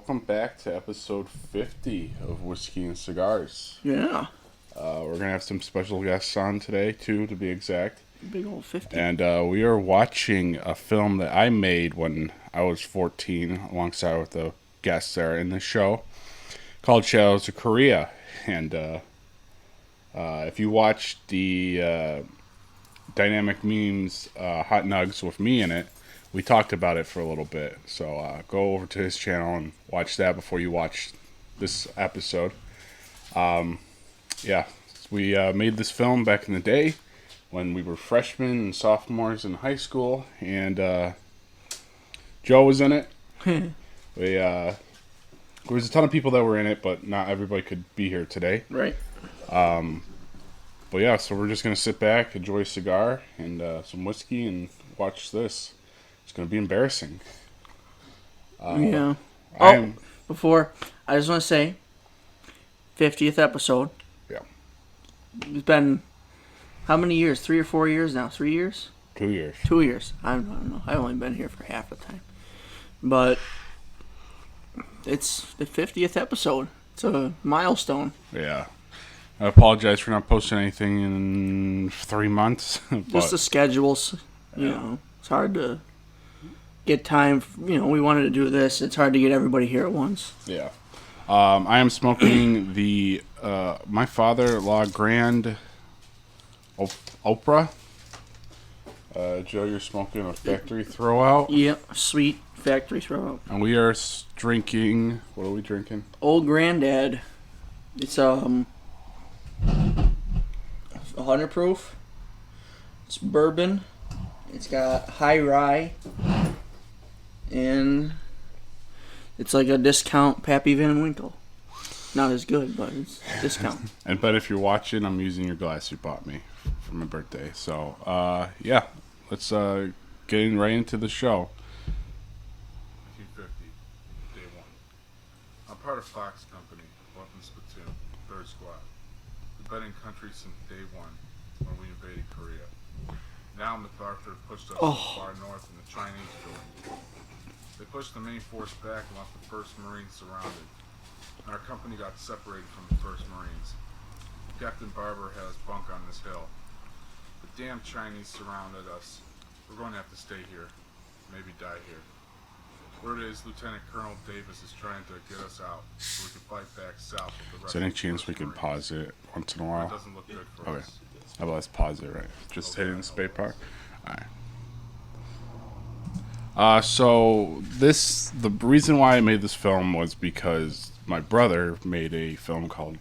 welcome back to episode 50 of Whiskey and Cigars. Yeah. We're going to have some special guests on today, too, to be exact. Big old 50. And we are watching a film that I made when I was 14, alongside with the guests there in the show, called Shadows of Korea. And if you watch the Dynamic Memes Hot Nugs with me in it, we talked about it for a little bit. So go over to his channel and watch that before you watch this episode. Yeah, we made this film back in the day when we were freshmen and sophomores in high school, and Joe was in it. There was a ton of people that were in it, but not everybody could be here today. Right. But yeah, so we're just going to sit back, enjoy a cigar and some whiskey, and watch this. It's going to be embarrassing. Yeah. Before, I just want to say, 50th episode. Yeah. It's been, how many years? 3 or 4 years now? 3 years? 2 years. 2 years. I don't know. I've only been here for half the time. But it's the 50th episode. It's a milestone. Yeah. I apologize for not posting anything in 3 months. Just the schedules. You know, it's hard to get time. We wanted to do this. It's hard to get everybody here at once. Yeah. I am smoking the my father-in-law Grand Oprah. Joe, you're smoking a factory throwout. Yep, sweet factory throwout. And we are drinking. What are we drinking? Old Granddad. It's 100 proof. It's bourbon. It's got high rye. And it's like a discount Pappy Van Winkle. Not as good, but it's discount. But if you're watching, I'm using your glass you bought me for my birthday. So, yeah, let's get right into the show. 1950, day one. I'm part of Fox Company, Weapons Platoon, 3rd Squad. We've been in country since day one when we invaded Korea. Now MacArthur pushed us so far north and the Chinese joined. They pushed the main force back and left the 1st Marines surrounded. And our company got separated from the 1st Marines. Captain Barber had us bunk on this hill. The damn Chinese surrounded us. We're going to have to stay here. Maybe die here. Word is Lieutenant Colonel Davis is trying to get us out so we can fight back south with the rest. Is there any chance we could pause it once in a while? It doesn't look good for us. How about let's pause it, right? Just hitting the space bar? Alright. So the reason why I made this film was because my brother made a film called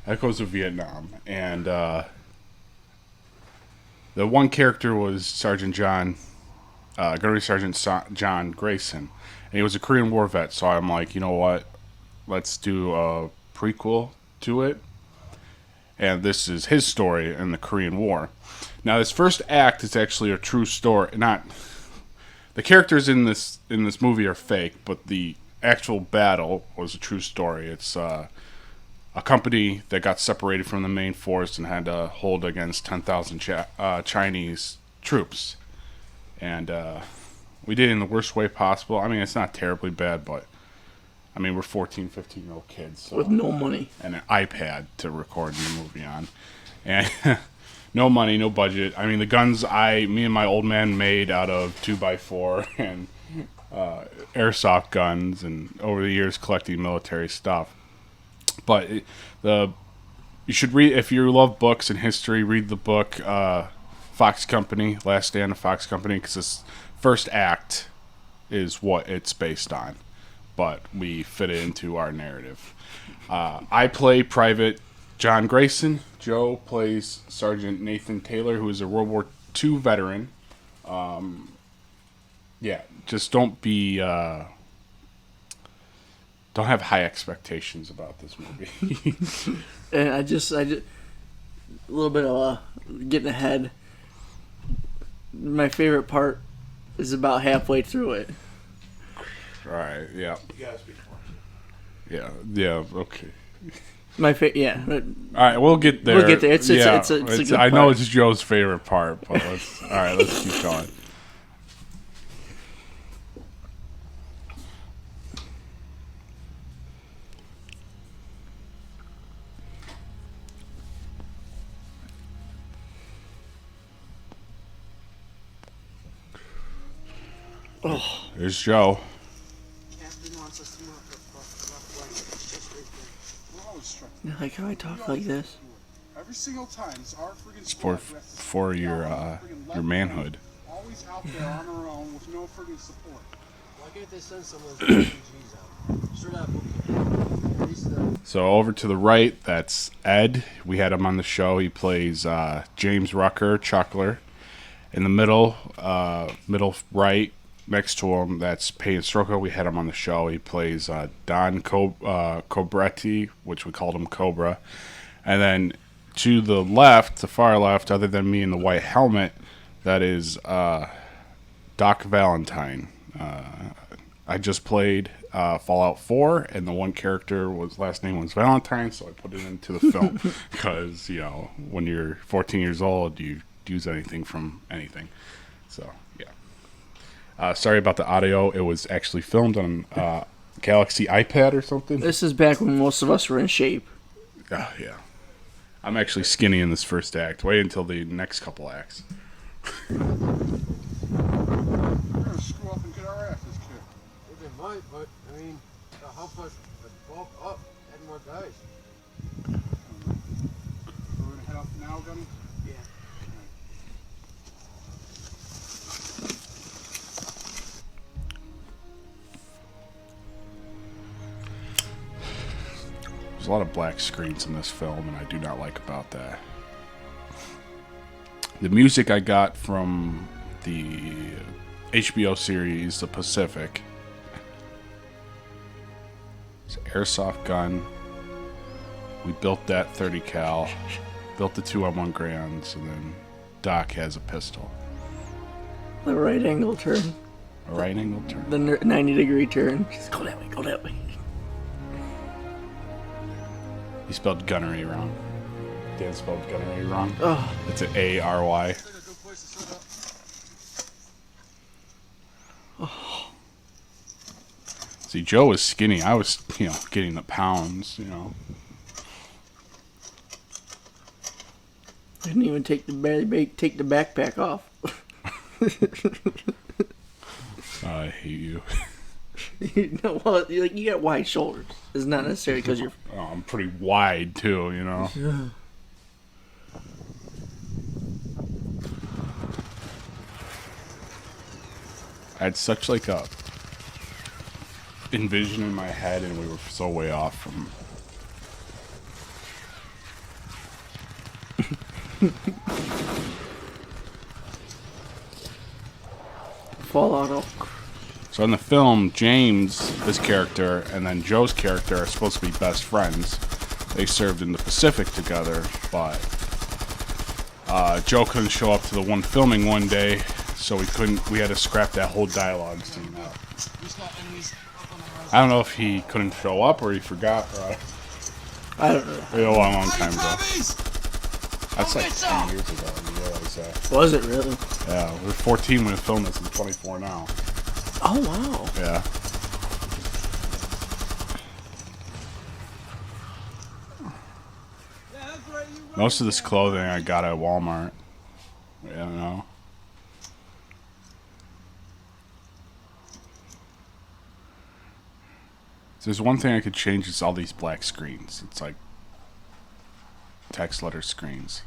Echoes of Vietnam, and the one character was Gunnery Sergeant John Grayson, and he was a Korean War vet. So I'm like, you know what? Let's do a prequel to it, and this is his story in the Korean War. Now, this first act is actually a true story, not. The characters in this movie are fake, but the actual battle was a true story. It's a company that got separated from the main force and had to hold against 10,000 Chinese troops. And we did it in the worst way possible. I mean, it's not terribly bad, but I mean, we're 14, 15-year-old kids. So, with no money. And an iPad to record the movie on. And no money, no budget. I mean, the guns me and my old man made out of 2x4 and airsoft guns, and over the years collecting military stuff. But you should read, if you love books and history, read the book Fox Company, Last Stand of Fox Company, because this first act is what it's based on. But we fit it into our narrative. I play Private John Grayson. Joe plays Sergeant Nathan Taylor, who is a World War II veteran. Yeah, just don't have high expectations about this movie. And I just a little bit of getting ahead. My favorite part is about halfway through it. All right, yeah. You gotta speak more. Yeah, okay. Yeah. All right, we'll get there. We'll get there. It's a good I know part. it's Joe's favorite part, but let's keep going. Oh, There's Joe. Captain wants us to move left west. Just right there. We're always struck. you like how I talk like this? Every single time, it's our friggin' It's squad. We have to for stick your out on the friggin' your left manhood. flank, always out there on our own with no friggin' support. Why can't they send someone with RPGs out? Straight up, okay. At least So over to the right, that's Ed. We had him on the show. He plays James Rucker, Chuckler. In the middle right, next to him, that's Payne Stroka. We had him on the show. He plays Don Cobretti, which we called him Cobra. And then to the left, the far left, other than me in the white helmet, that is Doc Valentine. I just played Fallout 4, and the one character last name was Valentine, so I put it into the film because, you know, when you're 14 years old, you use anything from anything. So, yeah. Sorry about the audio. It was actually filmed on Galaxy iPad or something. This is back when most of us were in shape. Yeah. I'm actually skinny in this first act. Wait until the next couple acts. We're gonna screw up and get our asses kicked. they might, but I mean, it'll help us bulk up, add more guys. We're gonna head up now, Gunny? Yeah. There's a lot of black screens in this film, and I do not like about that. The music I got from the HBO series The Pacific. It's an airsoft gun. We built that 30 cal, built the 2M1 Grands, and then Doc has a pistol. The right angle turn. A right angle turn. The 90-degree turn. Just go that way, go that way. He spelled gunnery wrong. Dan spelled gunnery wrong. Oh, It's an A-R-Y. It's like a good place to set up. See, Joe was skinny. I was, getting the pounds, I didn't even take the backpack off. I hate you. No, well, you got wide shoulders. It's not necessarily because you're. Oh, I'm pretty wide, too, I had such like a envision in my head, and we were so way off from. Fallout Oak. So in the film, James, his character, and then Joe's character are supposed to be best friends. They served in the Pacific together, but Joe couldn't show up to the one filming one day, so we had to scrap that whole dialogue scene out. I don't know if he couldn't show up or he forgot. I don't know. A long time ago. That's like 10 years ago. You realize that? Was it really? Yeah, we're 14 when we filmed this. I'm 24 now. Oh, wow. Yeah. Most of this clothing I got at Walmart. I don't know. If there's one thing I could change, it's all these black screens. It's like text letter screens.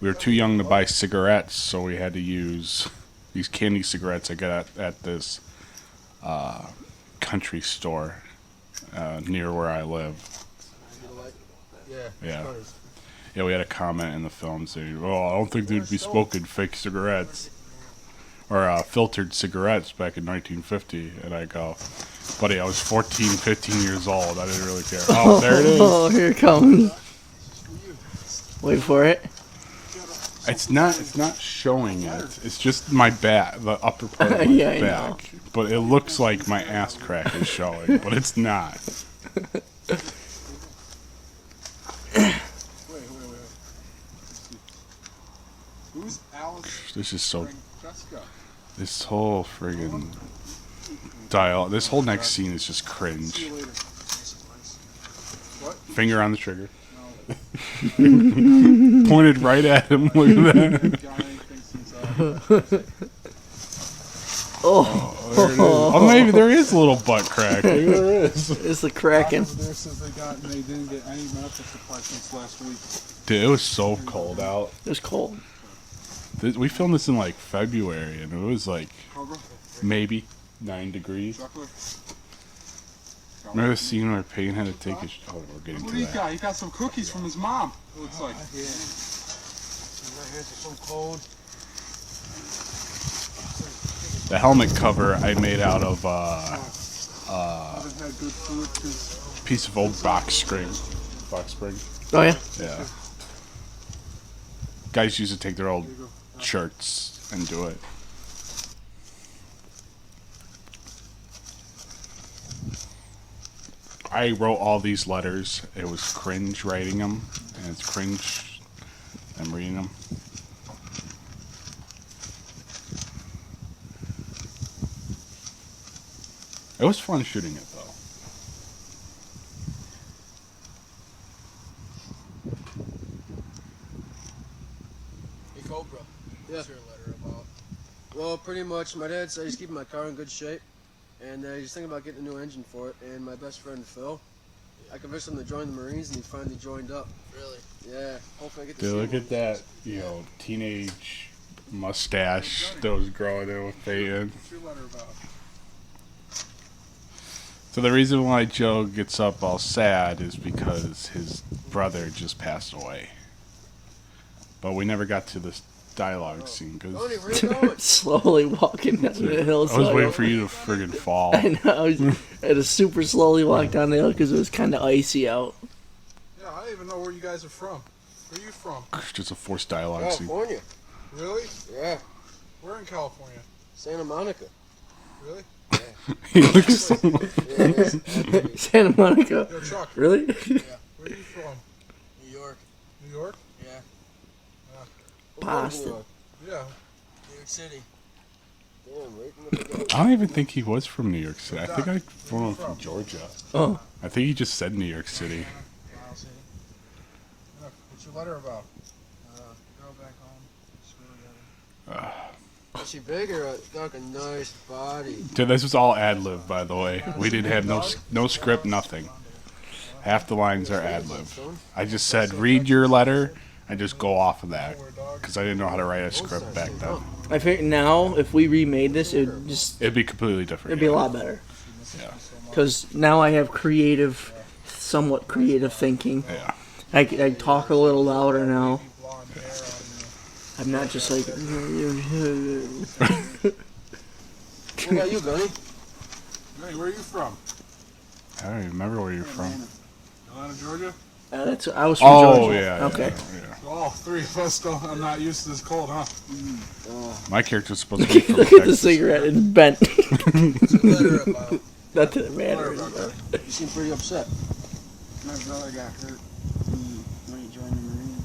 We were too young to buy cigarettes, so we had to use these candy cigarettes I got at this country store near where I live. Yeah. Yeah, we had a comment in the film saying, "Oh, I don't think they'd be smoking fake cigarettes or filtered cigarettes back in 1950." And I go, "Buddy, I was 14, 15 years old. I didn't really care." Oh, there it is. Oh, here it comes. Wait for it. It's not showing it. It's just my back, the upper part of my Yeah, I back. know. But it looks like my ass crack is showing, but it's not. Wait. Who's Alice? This is so. Jessica. This whole friggin' dial. This whole next scene is just See cringe. you later. Finger on the trigger. Pointed right at him. Look at that. Got anything since Oh, There it is. Oh, maybe there is a little butt crack. Maybe there is. it's the I Kraken. was there since they got and they didn't get any medical supply since last week. Dude, it was so cold out. It was cold. We filmed this in like February, and it was like Cobra, maybe 9 degrees. chocolate. Remember the scene where Payne had to take his. Oh, we're getting What to do you that. got? He got some cookies from his mom. It looks like. Yeah. My hands are so cold. The helmet cover I made out of Haven't had good food since. piece of old box spring. Box spring. Oh yeah. Yeah. Guys used to take their old shirts and do it. I wrote all these letters. It was cringe writing them, and it's cringe I'm reading them. It was fun shooting it, though. Hey, Cobra. Yeah. What's your letter about? Well, pretty much, my dad said he's keeping my car in good shape, and he's thinking about getting a new engine for it. And my best friend Phil, I convinced him to join the Marines, and he finally joined up. Really? Yeah, hopefully I get to Dude, see look him. at that, teenage mustache that was growing in with Peyton. What's your letter about? So the reason why Joe gets up all sad is because his brother just passed away. But we never got to this dialogue scene Tony, because where you going? Slowly walking down the I hillside. was waiting for you to friggin' fall. I know. I had to super slowly walk down the hill because it was kind of icy out. Yeah, I don't even know where you guys are from. Where are you from? Just a forced dialogue scene. California. Really? Yeah, Where in California? Santa Monica. Really? He looks. Yeah, it is. Santa Monica. Yo, Chuck, Really? where are you from? New York. New York? Yeah. What part of Boston. New York? Yeah. New York City. Damn, right in the beginning. I don't even think he was from New York City. I think I phoned him from Georgia. Oh, I think he just said New York City. Miles City. Look, what's your letter about? Girl back home. School together. Is she big or got like a nice body? Dude, this was all ad lib, by the way. We didn't have no script, nothing. Half the lines are ad lib. I just said, read your letter, and just go off of that. Because I didn't know how to write a script back then. I think now if we remade this, it'd It'd be completely different. be a lot better. Yeah. Because now I have somewhat creative thinking. Yeah. I talk a little louder now. Blonde hair on you. I'm not just like. What about you, Gunny? Hey, where are you from? I don't even remember where you're from. Atlanta, Georgia? That's I was from Oh, Georgia. yeah. Okay. Yeah. So all three of us don't. I'm not used to this cold, huh? My character's supposed to be from Look at the Texas. cigarette. It's bent. What's your letter about? That didn't Letter matter. about that. You seem pretty upset. My brother got hurt when he joined the Marine.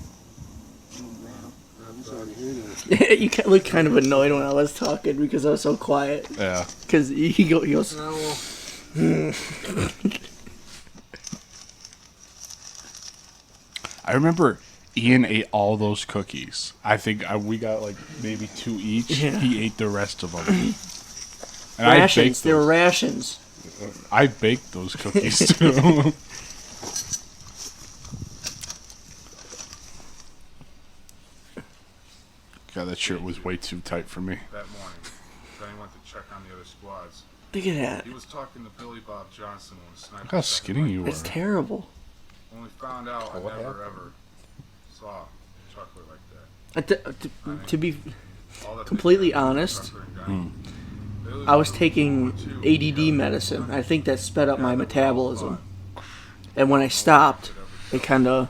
I'm sorry to hear that. You look kind of annoyed when I was talking because I was so quiet. Yeah. Because he goes. No, well, I remember Ian ate all those cookies. I think we got like maybe 2 each. Yeah. He ate the rest of them. And Rations. They were rations. I baked those cookies too. God, that shirt was way too tight for me. That morning, Benny went to check on the other squads. Look at that. He was talking to Billy Bob Johnson when the sniper. Look how shot the skinny you were. It's terrible. When we found out, I what never happened? ever saw chocolate like that. To be All that completely picture of honest, chocolate and gun. Billy I was was taking ADD medicine. I think that sped up my metabolism. And when I stopped, it kind of.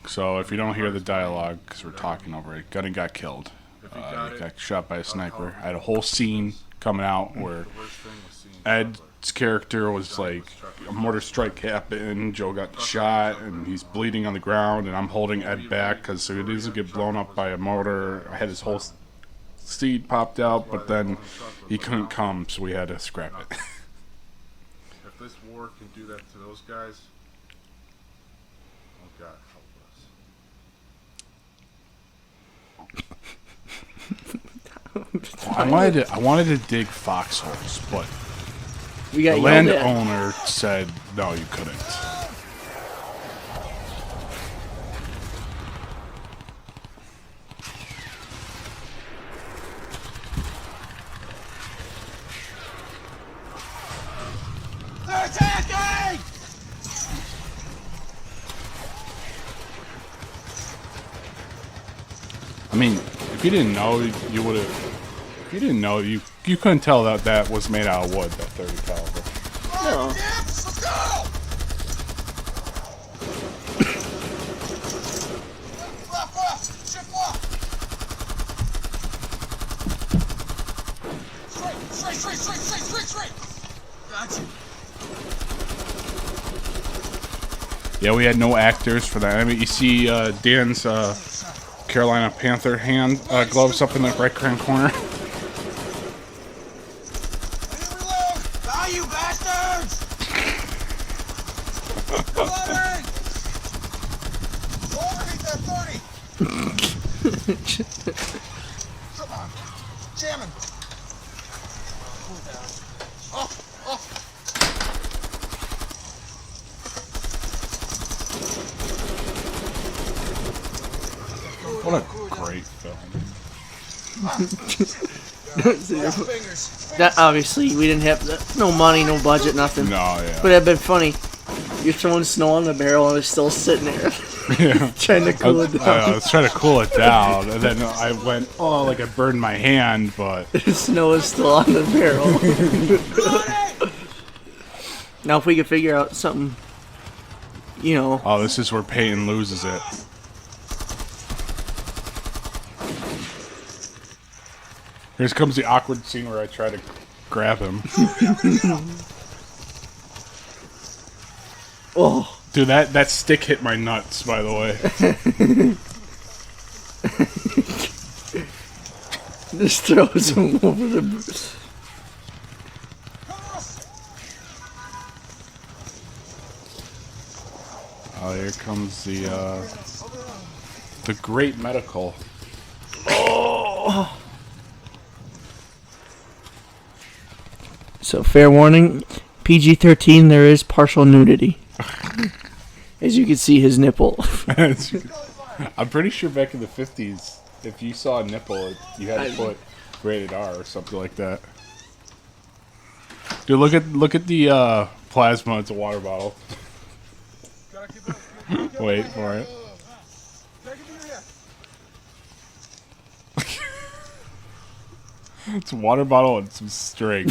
So if you don't hear the dialogue, because we're talking over it, Gunny got killed. If you got He it, got shot by a sniper. I had a whole scene coming out where the worst thing was seeing Ed's chocolate. character was like, a mortar strike happened, Joe got shot, and he's bleeding on the ground, and I'm holding Ed back because he doesn't get blown up by a mortar. I had his whole seed popped out, but then he couldn't come, so we had to scrap it. If this war can do that to those guys, Oh God, help us. I wanted to dig foxholes, but We got the yelled at. landowner said no, you couldn't. They're attacking! I mean, if you didn't know, you would have. If you didn't know, you couldn't tell that that was made out of wood. That 30 caliber. No. Let's go! Left! Shift left! Straight! Gotcha. Yeah, we had no actors for that. I mean, you see Dan's Carolina Panther hand gloves up in the right hand corner. Reload! Ah, you bastards! Reloading! Overheat that 30! Come on. Jamming. Cool down. Off! What a great film. Fingers. That obviously we didn't have no money, no budget, nothing. No, yeah. But it'd been funny. You're throwing snow on the barrel and it's still sitting there, Yeah. trying to cool it I down. was trying to cool it down, and then I went, oh, like I burned my hand, but The snow is still on the barrel. Now, if we could figure out something, you know, oh, this is where Peyton loses it. Here comes the awkward scene where I try to grab him. oh, Dude, that stick hit my nuts, by the way. just throws him over the. Oh, here comes the great medical. So, fair warning, PG-13. There is partial nudity, as you can see his nipple. I'm pretty sure back in the 50s, if you saw a nipple, you had to put rated R or something like that. Dude, look at the plasma. It's a water bottle. Wait for it. It's a water bottle and some string.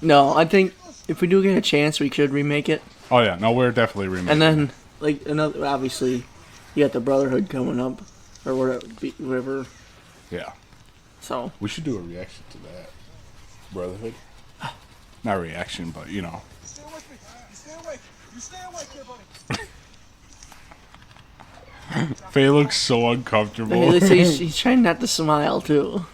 No, I think if we do get a chance, we should remake it. Oh yeah, no, we're definitely remaking. And then, like another, obviously, you got the Brotherhood coming up, or whatever. Yeah, So we should do a reaction to that. Brotherhood. Not reaction, but you know. Stay with me. You stay awake here, buddy. Faye looks so uncomfortable. they say he's trying not to smile too.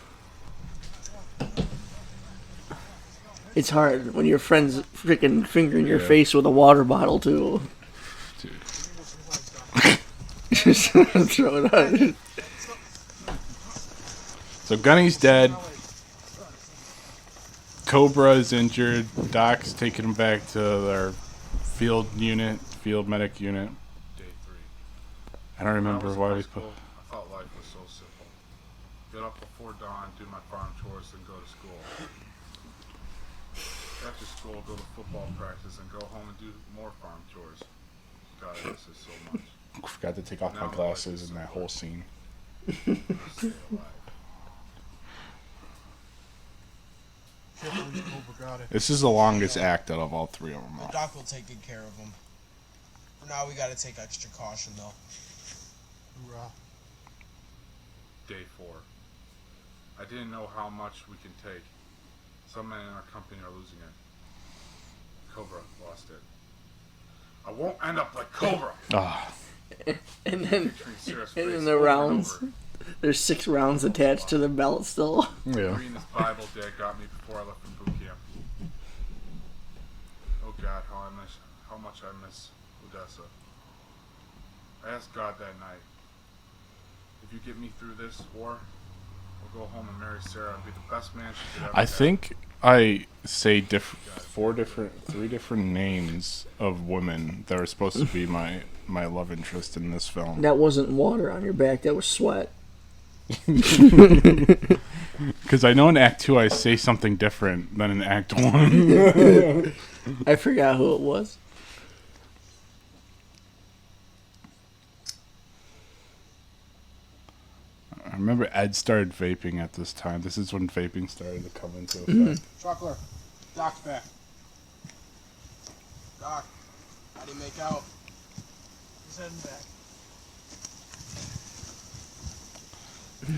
It's hard when your friend's freaking fingering your Yeah. face with a water bottle too. Dude. Just throw it on. So Gunny's dead. Cobra is injured. Doc's taking him back to their field medic unit. Day 3. I don't remember why we put. I thought life was so simple. Get up before dawn, do my farm chores, and go to school. After school, go to football practice, and go home and do more farm chores. God, I miss it so much. Forgot to take off my glasses in that whole scene. Stay alive. This is the longest act out of all three of them. The doc will take good care of him. For now, we gotta take extra caution, though. Hoorah. Day 4. I didn't know how much we can take. Some men in our company are losing it. Cobra lost it. I won't end up like Cobra. Ah, And then, Between Sarah's and face in the over and rounds, over. There's 6 rounds attached to the belt still. Yeah. Reading this Bible Dad got me before I left from boot camp. Oh God, how much I miss Odessa. I asked God that night, if you get me through this war, I'll go home and marry Sarah and be the best man she could ever I have. think I say 3 different names of women that are supposed to be my love interest in this film. That wasn't water on your back, that was sweat. Because I know in Act 2 I say something different than in Act 1. I forgot who it was. I remember Ed started vaping at this time. This is when vaping started to come into effect. Chocolate. Doc's back. Doc, how do you make out? He's heading back.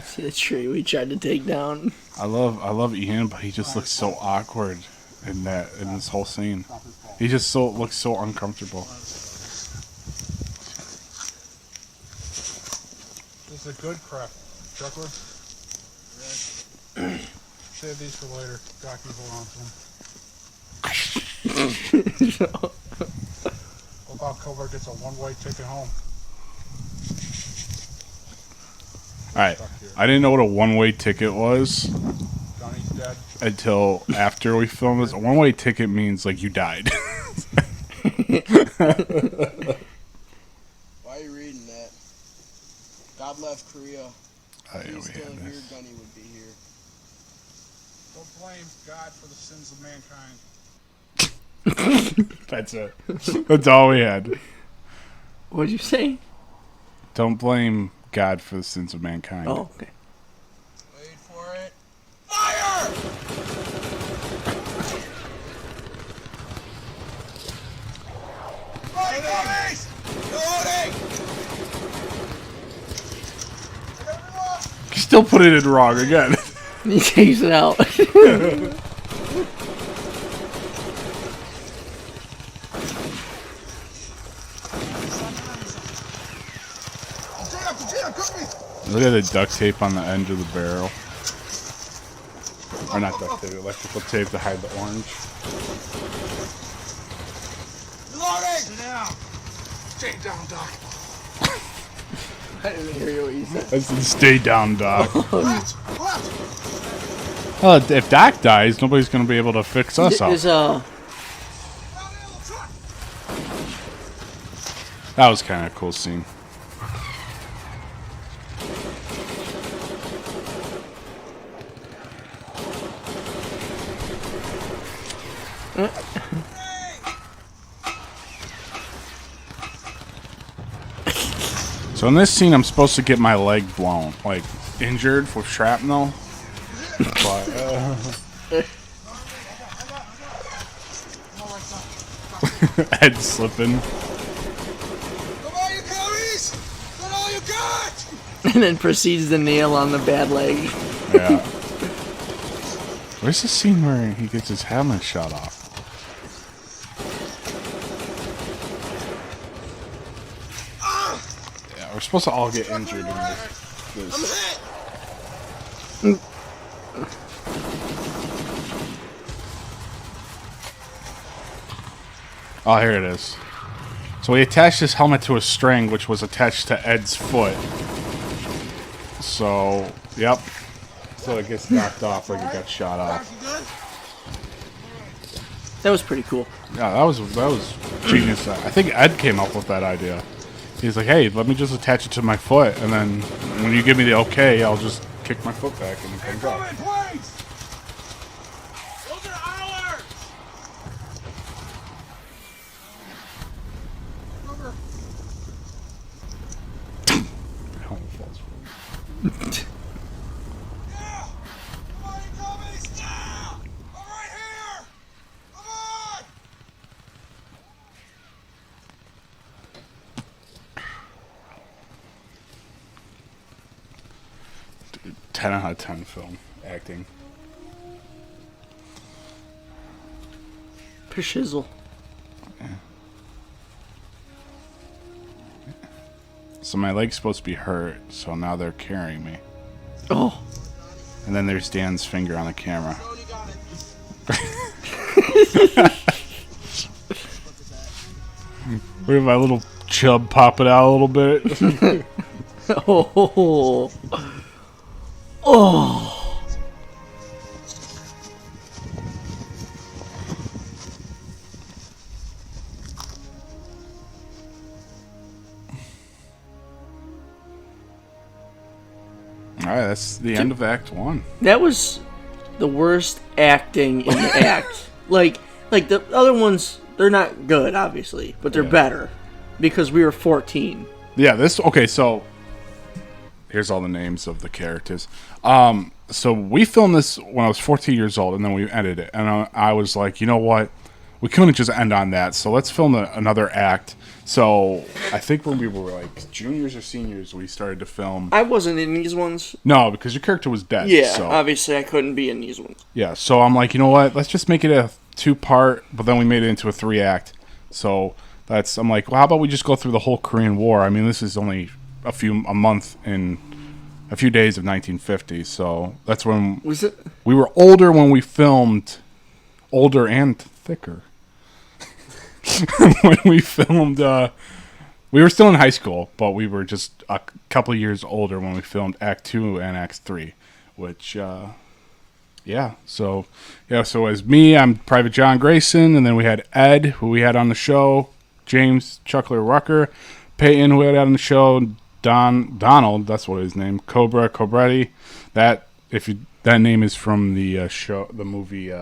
See the tree we tried to take down. I love Ian, but he just looks so awkward in this whole scene. He just looks so uncomfortable. This is a good crap. Chocolate? Save these for later. Doc, you hold on to them. Hope our Cobra gets a one-way ticket home. Alright, I didn't know what a one-way ticket was Johnny's dead. until after we filmed this. A one-way ticket means, like, you died. Why are you reading that? God left Korea. Oh, If yeah, he was we still had here, this. Gunny would be here. Don't blame God for the sins of mankind. That's it. That's all we had. What'd you say? Don't blame God for the sins of mankind. Oh, okay. Wait for it. Fire! Ready, dummies! Loading! Still put it in wrong again. He takes it out. Look at the duct tape on the end of the barrel. Or not duct tape, electrical tape to hide the orange. Loading! Sit down. Stay down, Doc. I didn't hear what you said. I said, stay down, Doc. Left! Well, if Doc dies, nobody's going to be able to fix us up. Is That was kind of a cool scene. So in this scene, I'm supposed to get my leg blown, like injured with shrapnel. But Ed slipping. Come on, you commies! That's all you got! and then proceeds to nail on the bad leg. Yeah. Where's the scene where he gets his helmet shot off? Yeah, we're supposed to all get injured in this. Oh, here it is. So he attached his helmet to a string, which was attached to Ed's foot. So, yep. So it gets knocked off like it got shot off. That was pretty cool. Yeah, that was genius. I think Ed came up with that idea. He's like, hey, let me just attach it to my foot, and then when you give me the okay, I'll just kick my foot back and it comes up. Please! Those are ours! Helmet falls forward. Yeah! Come on, you commies! Yeah! I'm right here! Come on! 10 out of 10 film. Acting. Pishizzle. So my leg's supposed to be hurt, so now they're carrying me. Oh. And then there's Dan's finger on the camera. Tony got it. We have my little chub popping out a little bit. Oh. Oh. All right, that's the end of Act 1. That was the worst acting in the act. Like the other ones, they're not good, obviously, but they're better because we were 14. Yeah, okay, so here's all the names of the characters. So we filmed this when I was 14 years old, and then we edited it. And I was like, you know what? We couldn't just end on that, so let's film another act. So I think when we were like juniors or seniors, we started to film. I wasn't in these ones. No, because your character was dead. Yeah, so. obviously I couldn't be in these ones. Yeah, so I'm like, you know what? Let's just make it a 2-part, but then we made it into a 3-act. So I'm like, well, how about we just go through the whole Korean War? I mean, this is only a month in a few days of 1950, so that's when Was it? we were older when we filmed, older and thicker. When we filmed, we were still in high school, but we were just a couple of years older when we filmed Act 2 and Act 3, which, so as me, I'm Private John Grayson, and then we had Ed, who we had on the show, James Chuckler Rucker, Peyton, who we had on the show, Donald, that's what his name, Cobretti, that name is from the movie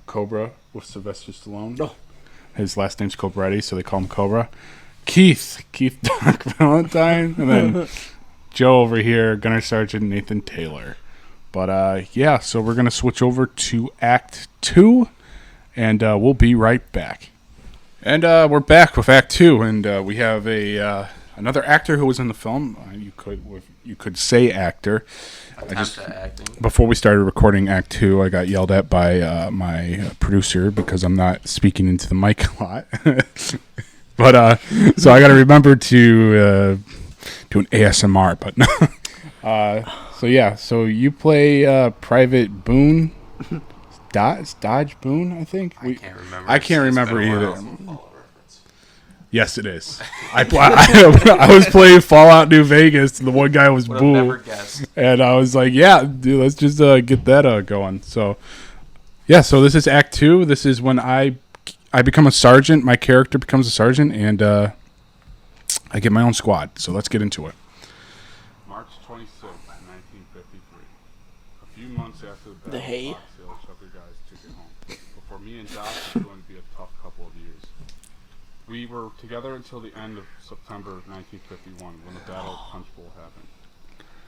Cobra with Sylvester Stallone. Oh. His last name's Cobretti, so they call him Cobra. Keith Doc Valentine, and then Joe over here, Gunner Sergeant Nathan Taylor. But so we're gonna switch over to Act 2, and we'll be right back. And we're back with Act 2, and we have another actor who was in the film. You could say actor. Before we started recording Act 2, I got yelled at by my producer because I'm not speaking into the mic a lot. But so I got to remember to do an ASMR. But no. So you play Private Boone, Dodge Boone, I think. I can't remember either. Yes, it is. I was playing Fallout New Vegas, and the one guy was Boone, and I was like, "Yeah, dude, let's just get that going." So, so this is Act 2. This is when I become a sergeant. My character becomes a sergeant, and I get my own squad. So let's get into it. March 26, 1953. A few months after the The hay. Fox Hill Chucker guys took it home. Before me and Doc, it was going to be a tough couple of years. We were together until the end of September of 1951 when the Battle of Punch Bowl happened,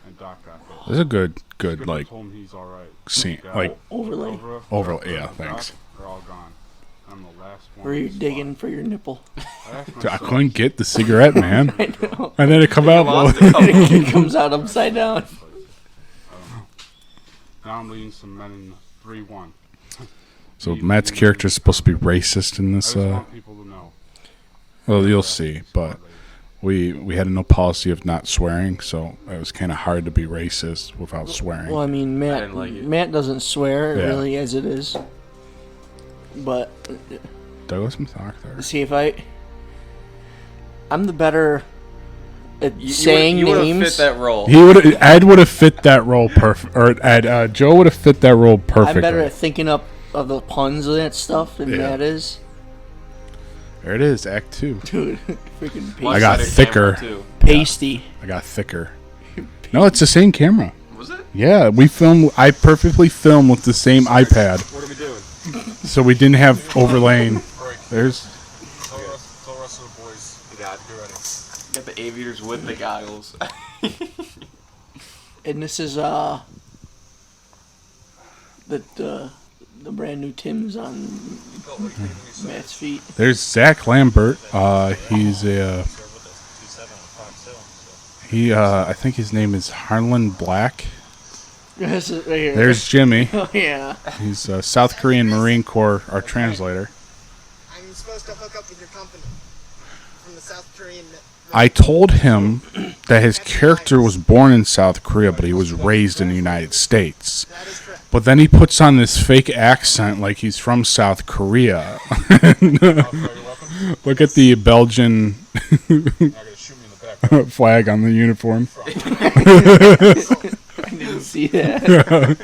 and Doc got hit. This is a good like told him he's all right. scene, Yeah, like Overlay. overlay. Yeah, Doc thanks. are all gone. I'm the last one. Were you on the digging for your nipple? spot. I asked Dude, I myself, couldn't get the cigarette, man, I know. and then it come out. It comes out upside down. now I'm leading some men in 3-1. So Matt's character is supposed to be racist in I this. just want people to know. Well, you'll see, but we had a no policy of not swearing, so it was kind of hard to be racist without swearing. Well, I mean, Matt doesn't swear Yeah. really as it is. But Douglas Mathach there. see if I'm the better at saying you would names. have fit that role. Ed would have fit that role perfect, or Joe would have fit that role perfectly. I'm better at thinking up of the puns and that stuff than Matt is. There it is, Act 2. Dude, freaking I got One-sided thicker. camera, too. pasty. I got thicker. No, it's the same camera. Was it? Yeah, I perfectly filmed with the same iPad, What are we doing? so we didn't have overlaying. There's Tell the rest of the boys. Got Be ready. Got the aviators with the goggles. And this is the brand new Tim's on Matt's feet. There's Zach Lambert. He's I think his name is Harlan Black. This is right here. There's Jimmy. Oh yeah. He's a South Korean Marine Corps, our translator. I'm supposed to hook up with your company from the South Korean. I told him that his character was born in South Korea, but he was raised in the United States. But then he puts on this fake accent like he's from South Korea. Look at the Belgian flag on the uniform. I didn't see that.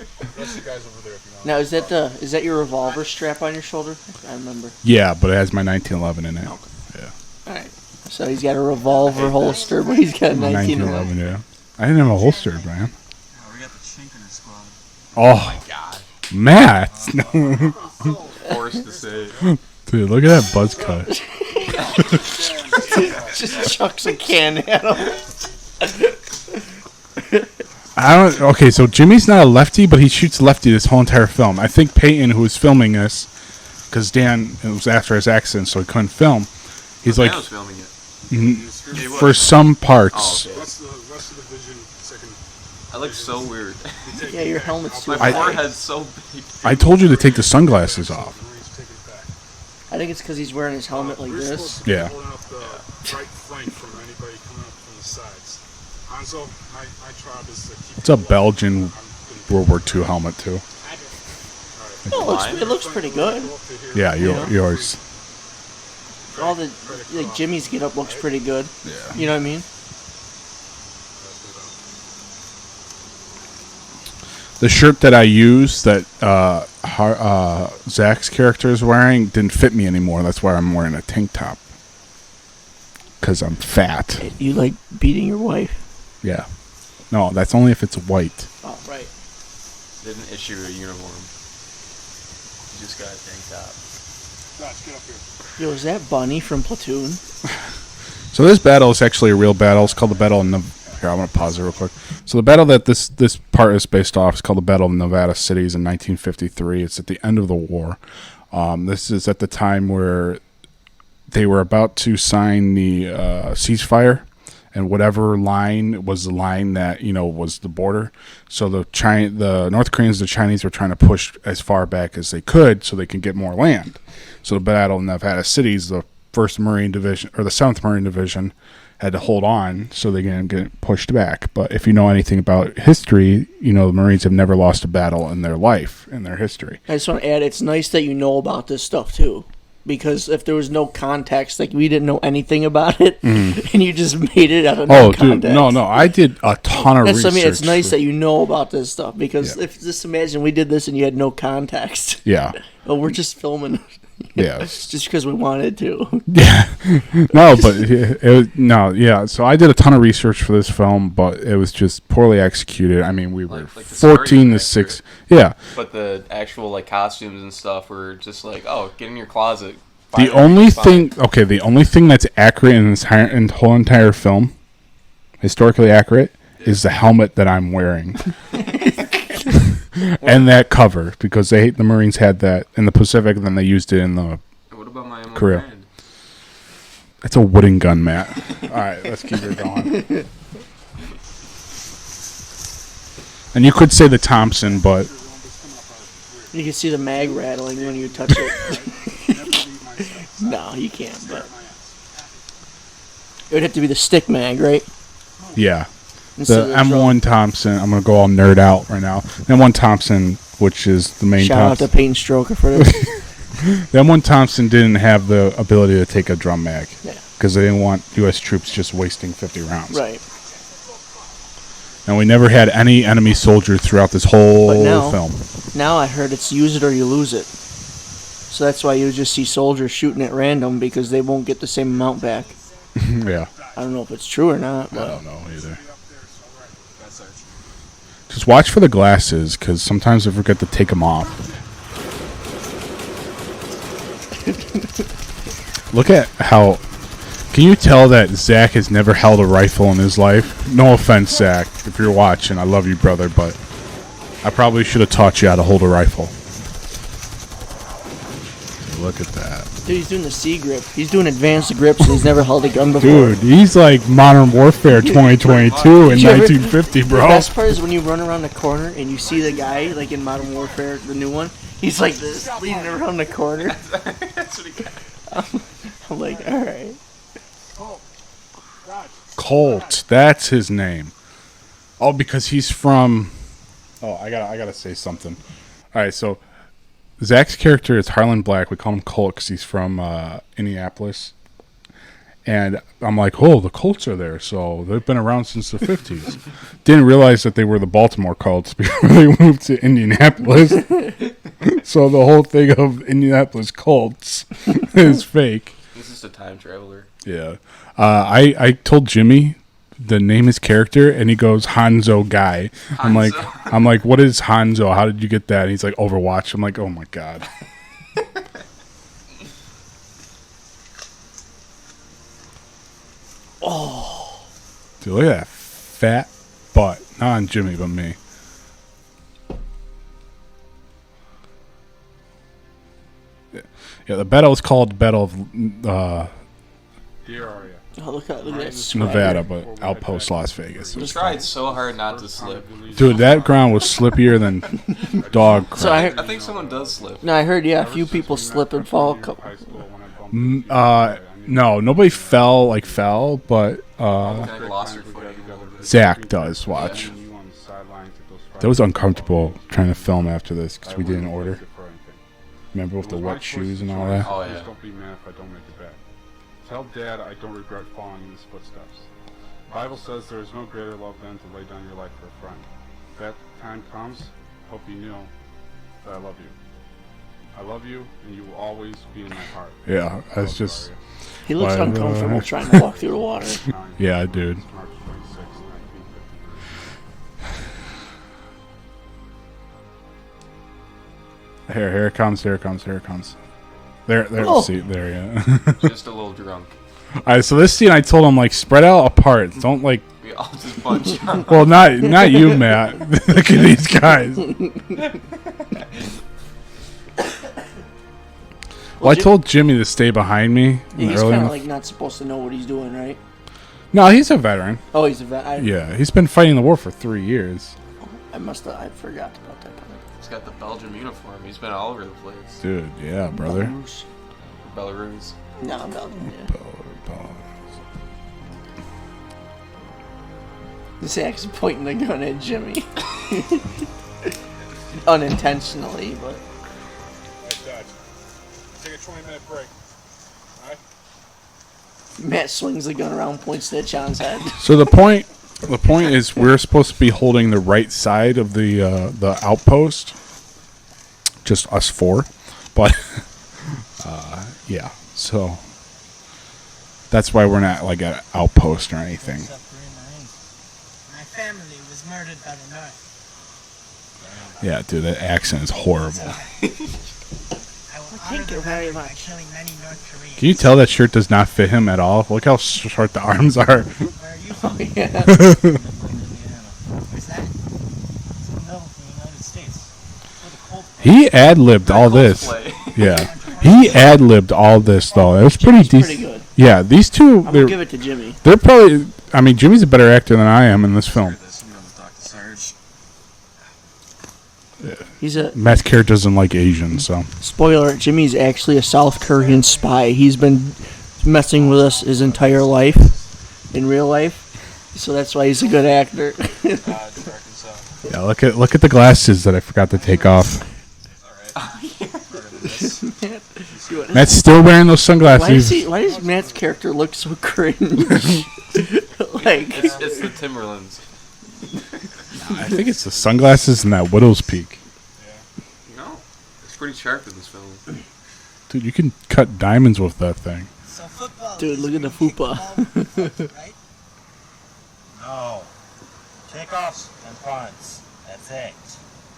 Now, is that your revolver strap on your shoulder? I remember. Yeah, but it has my 1911 in it. Okay. All right. So he's got a revolver holster, but he's got a 1911, yeah. I didn't have a holster, man. Yeah, we got the chink in the squad. Oh, Matt! Forced to say. Dude, look at that buzz cut. Just chucks a can at him. Okay, so Jimmy's not a lefty, but he shoots lefty this whole entire film. I think Peyton, who was filming this, because Dan, it was after his accident, so he couldn't film. He's like, I was filming it. for some parts. Oh, okay. What's the vision? Second. I look so weird. Yeah, your helmet's too My high. forehead's so big. I told you to take the sunglasses off. I think it's because he's wearing his helmet like this. Yeah. Holding up the right flank from anybody coming up from the sides. Hanzo, my job is to keep. It's a Belgian World War II helmet, too. Oh, it looks pretty good. Yeah, yours. All the Jimmy's get up looks pretty good. Yeah. You know what I mean? The shirt that I used that Zach's character is wearing didn't fit me anymore. That's why I'm wearing a tank top. Because I'm fat. You like beating your wife? Yeah. No, that's only if it's white. Oh, right. Didn't issue a uniform. Just got a tank top. Guys, get up here. Yo, is that Bunny from Platoon? So this battle is actually a real battle. It's called the Battle of Here, I'm going to pause it real quick. So the battle that this part is based off is called the Battle of Nevada Cities in 1953. It's at the end of the war. This is at the time where they were about to sign the ceasefire, and whatever line was the line that was the border. So the North Koreans, the Chinese were trying to push as far back as they could so they can get more land. So the Battle of Nevada Cities, the 1st Marine Division or the 7th Marine Division had to hold on so they can get pushed back. But if you know anything about history, the Marines have never lost a battle in their life, in their history. I just want to add, it's nice that you know about this stuff too. Because if there was no context, like we didn't know anything about it, and you just made it out of no context. Dude, no, I did a ton of research. I mean, it's nice that you know about this stuff because if just imagine we did this and you had no context. Yeah. Oh, we're just filming. Yeah. Just because we wanted to. Yeah. So I did a ton of research for this film, but it was just poorly executed. I mean, we were 14 to 6. Yeah. But the actual costumes and stuff were just get in your closet. The only thing that's accurate in this whole entire film, historically accurate, is the helmet that I'm wearing. And that cover, because the Marines had that in the Pacific, and then they used it in the What about my Korea. brand? It's a wooden gun, Matt. All right, let's keep it going. And you could say the Thompson, but You can see the mag rattling when you touch it. No, you can't, but it would have to be the stick mag, right? yeah. Instead of The M1 Thompson, I'm going to go all nerd out right now. The M1 Thompson, which is the main Shout out Thompson. to Peyton Stroker for this. The M1 Thompson didn't have the ability to take a drum mag. Yeah. Because they didn't want U.S. troops just wasting 50 rounds. Right. And we never had any enemy soldier throughout this whole But now- film. Now I heard it's use it or you lose it. So that's why you just see soldiers shooting at random because they won't get the same amount back. Yeah. I don't know if it's true or not, I but don't know either. Just watch for the glasses, because sometimes I forget to take them off. Look at how... Can you tell that Zach has never held a rifle in his life? No offense, Zach, if you're watching. I love you, brother, but I probably should have taught you how to hold a rifle. Look at that. dude, he's doing the C grip. He's doing advanced grips and he's never held a gun before. Dude, he's like Modern Warfare 2022 in 1950, bro. The best part is when you run around the corner and you see the guy, like in Modern Warfare, the new one, he's like this, leaning around the corner. That's what he got. I'm like, alright. Colt. That's his name. Oh, because he's from. Oh, I gotta say something. All right, so Zach's character is Harlan Black. We call him Colt because he's from Indianapolis. And I'm like, oh, the Colts are there, so they've been around since the 50s. Didn't realize that they were the Baltimore Colts before they moved to Indianapolis. So the whole thing of Indianapolis Colts is fake. He's just a time traveler. Yeah. I told Jimmy to name his character, and he goes, Hanzo Guy. I'm like, what is Hanzo? How did you get that? And he's like, Overwatch. I'm like, oh, my God. Oh, Dude, look at that fat butt. Not on Jimmy, but me. Yeah, the battle is called the Battle of Dear Arya. oh look at that swagger. Nevada, but Outpost Las Vegas. It He was tried so hard not to slip. Dude, that ground was slippier than dog crap. So I think someone does slip. No, I heard a few people slip and fall. No, nobody fell, but Kind of lost your footing. Zach does, watch. That was uncomfortable trying to film after this because we didn't order. Remember with the wet shoes and all that? Oh, yeah. Please don't be mad if I don't make it back. Tell Dad I don't regret following in his footsteps. The Bible says there is no greater love than to lay down your life for a friend. If that time comes, hope you know that I love you. I love you, and you will always be in my heart. Yeah, that's just... He looks Why, uncomfortable trying to walk through the water. Yeah, dude. March 26, 1953. Here it comes. There, Oh. see, there, yeah. Just a little drunk. All right, so this scene, I told him, like, spread out apart. Don't, like... We all just bunch up. Well, not you, Matt. Look at these guys. Well, I told Jimmy to stay behind me. He's early kind enough. of like not supposed to know what he's doing, right? No, he's a veteran. Oh, he's a vet. Yeah, he's been fighting the war for 3 years. I forgot about that part. He's got the Belgium uniform. He's been all over the place. Dude, yeah, brother. Belarus. Belarus. No, Belgium, yeah. Zach's pointing the gun at Jimmy. Unintentionally, but... Take a 20-minute break. Alright? Matt swings the gun around, points it at John's head. So the point is we're supposed to be holding the right side of the outpost. Just us four. But, yeah. So, that's why we're not like an outpost or anything. My family was murdered by the North. Yeah, dude, that accent is horrible. I will Thank you very much. by killing many North Koreans. Can you tell that shirt does not fit him at all? Look how short the arms are. Where are you from? Oh, yeah. Where's that? It's in the middle of the United States. Where the cold He ad-libbed all this. Play. Yeah. He ad-libbed all this, though. It was pretty Jimmy's decent. pretty good. Yeah, these two, I'm gonna they're, give it to Jimmy. they're probably... I mean, Jimmy's a better actor than I am in this film. He's a... Matt's character doesn't like Asians, so... Spoiler, Jimmy's actually a South Korean spy. He's been messing with us his entire life, in real life. So that's why he's a good actor. Yeah, look at the glasses that I forgot to take off. Matt's still wearing those sunglasses. Why does Matt's character look so cringe? Like, It's the Timberlands. I think it's the sunglasses and that Widow's Peak. No. It's pretty sharp in this film. Dude, you can cut diamonds with that thing. So football dude, is look at the fupa. right? No. Kickoffs and punts. That's it.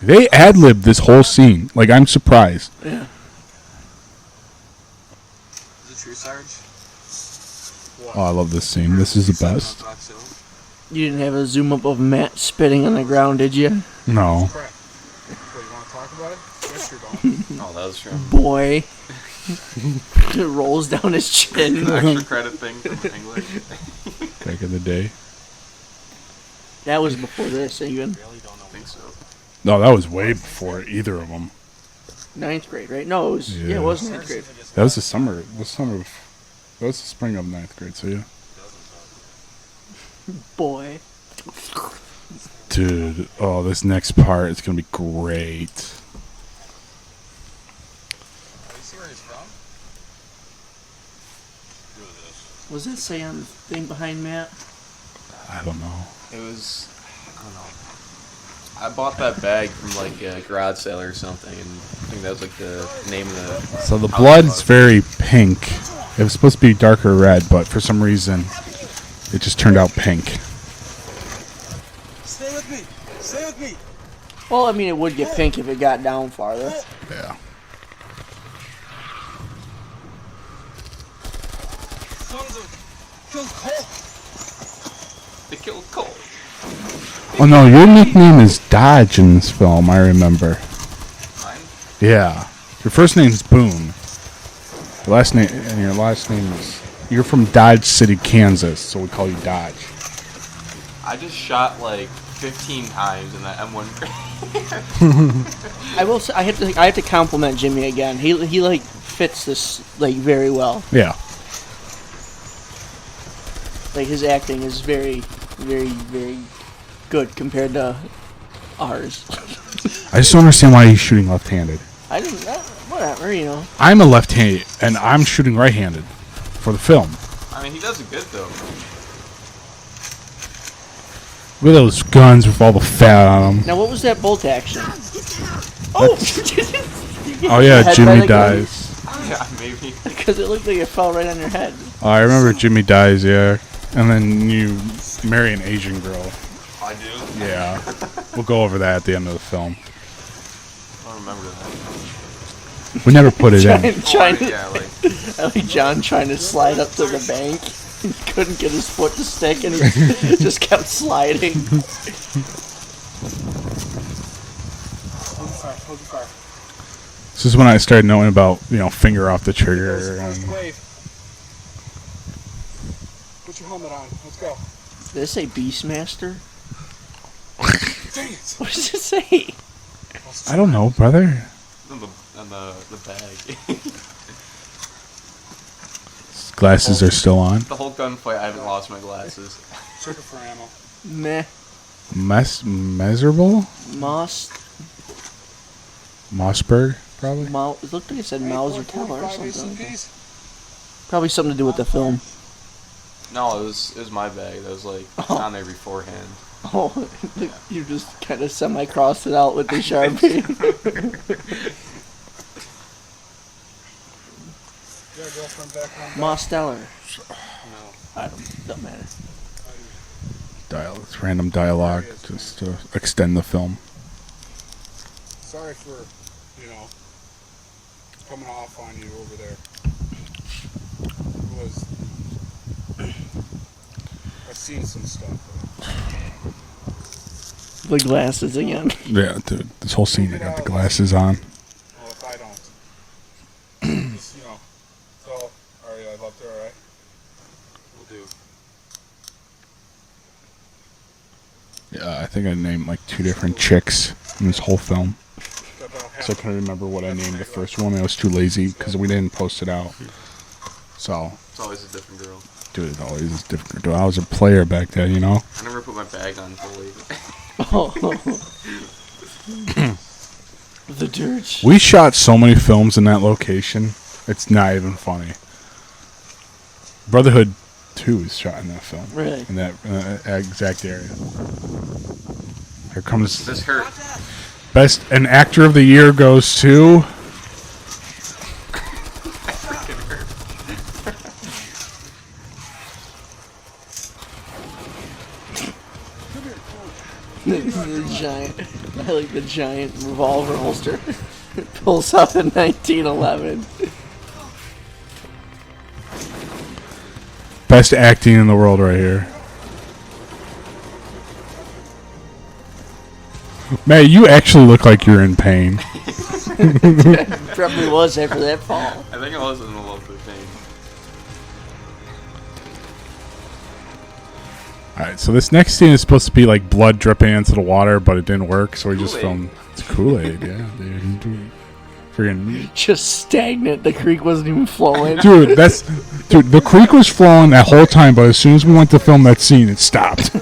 They ad-libbed this whole scene. Like, I'm surprised. Yeah. Is it true, Sarge? Oh, I love this scene. This is the best. You didn't have a zoom up of Matt spitting on the ground, did you? No. Crap. What, you want to talk about it? Yes, you don't. Oh, that was true. Boy. It rolls down his chin. Extra credit thing from English. Back in the day. That was before this, even. I think so. No, that was way before either of them. 9th grade, right? No, it was, yeah, it was 9th grade. That was the summer. That was the spring of 9th grade, so yeah. Boy. Dude, oh, this next part is gonna be great. You see where he's from? Was that say on the thing behind Matt? I don't know. It was, I don't know. I bought that bag from like a garage sale or something, and I think that was like the name of the. So the blood's very pink. It was supposed to be darker red, but for some reason, it just turned out pink. Stay with me. Stay with me. Well, I mean, it would get pink if it got down farther. Yeah. Sons of killed Cole. They killed Cole. Oh no, your nickname is Dodge in this film, I remember. Mine? Yeah. Your first name's Boone. Your last name is... You're from Dodge City, Kansas, so we call you Dodge. I just shot like 15 times in that M1. I will say, I have to compliment Jimmy again. He like fits this like very well. Yeah. Like his acting is very, very, very good compared to ours. I just don't understand why he's shooting left-handed. I didn't. Whatever, you know. I'm a left-handed, and I'm shooting right-handed for the film. I mean, he does it good though. Look at those guns with all the fat on them. Now, what was that bolt action? Oh! Oh yeah, Jimmy dies. Yeah, maybe. Because it looked like it fell right on your head. Oh, I remember Jimmy dies, yeah. And then you marry an Asian girl. I do. Yeah. We'll go over that at the end of the film. I don't remember that. We never put it in. Yeah, like. I like John trying to slide up to the bank. He couldn't get his foot to stick, and he just kept sliding. Hold the car. This is when I started knowing about, finger off the trigger. And Wave. Put your helmet on. Let's go. Did it say Beastmaster? Dang it. What does it say? I don't know, brother. On the bag. Glasses are still on. The whole gunfight, I haven't lost my glasses. Check it for ammo. Meh. Measurable? Mossberg, probably? It looked like it said Mauser Teller or something. piece? Probably something to do with the film. No, it was my bag. That was like on there beforehand. Oh, you just kind of semi-crossed it out with the Sharpie. Yeah, girlfriend back home. Moss Teller. No. Don't matter. It's random dialogue just to extend the film. Sorry for, coming off on you over there. I've seen some stuff. The glasses again. Yeah, dude, this whole scene, I got the glasses on. Well, if I don't. Just, so, are you up there, alright? We'll do. Yeah, I think I named like 2 different chicks in this whole film. So I couldn't remember what I named the first one. I was too lazy because we didn't post it out. So, It's always a different girl. dude, it always is different. Dude, I was a player back then, I never put my bag on fully. Oh. The dirt. We shot so many films in that location. It's not even funny. Brotherhood 2 is shot in that film. Really? In that exact area. Here comes This hurt. best. An actor of the year goes to. The giant. I like the giant revolver holster. It pulls up in 1911. Best acting in the world right here. Man, you actually look like you're in pain. Probably was after that fall. I think I was in a little bit of pain. Alright, so this next scene is supposed to be like blood dripping into the water, but it didn't work, so we just Kool-Aid. filmed. It's Kool-Aid, yeah, dude. Freaking Just stagnant. The creek wasn't even flowing. dude, the creek was flowing that whole time, but as soon as we went to film that scene, it stopped.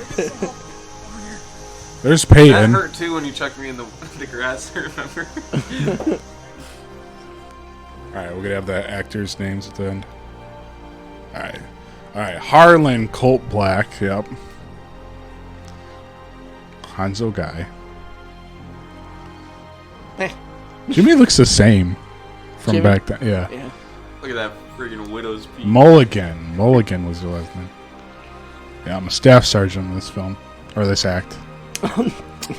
There's That Peyton. hurt too when you chucked me in the grass. Remember? All right, we're gonna have the actors' names at the end. All right. Harlan Colt Black. Yep. Hanzo Guy. Eh. Jimmy looks the same from Jimmy? back then. Yeah. Yeah. Look at that friggin' widow's peak. Mulligan. Mulligan was the last name. Yeah, I'm a staff sergeant in this film or this act.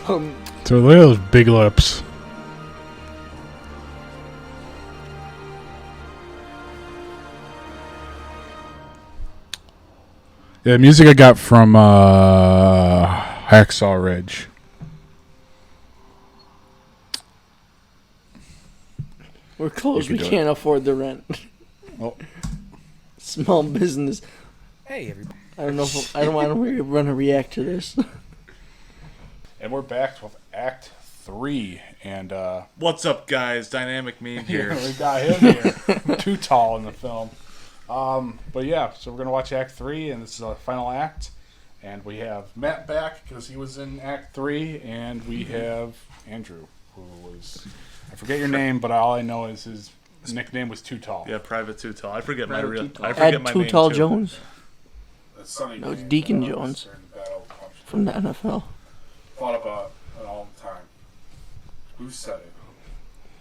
Um, So look at those big lips. Yeah, the music I got from Hacksaw Ridge. we're closed. You We can do can't afford the rent. Oh. Small business. Hey, everybody. I don't know. I don't want to react to this. And we're back with Act 3. And What's up, guys? Dynamic meme here. we got him here. Too tall in the film. But yeah, so we're going to watch Act 3, and this is our final act. And we have Matt back because he was in Act 3, and we have Andrew, who was... I forget your name, but all I know is his nickname was Too Tall. Yeah, Private Too Tall. I forget Private my real. Too Tall. I forget Add my Too name Tall too. Jones That's Sonny No, it's Green, Deacon that was Jones. during the Battle of Punch. from the NFL. Thought about it all the time. Who said it?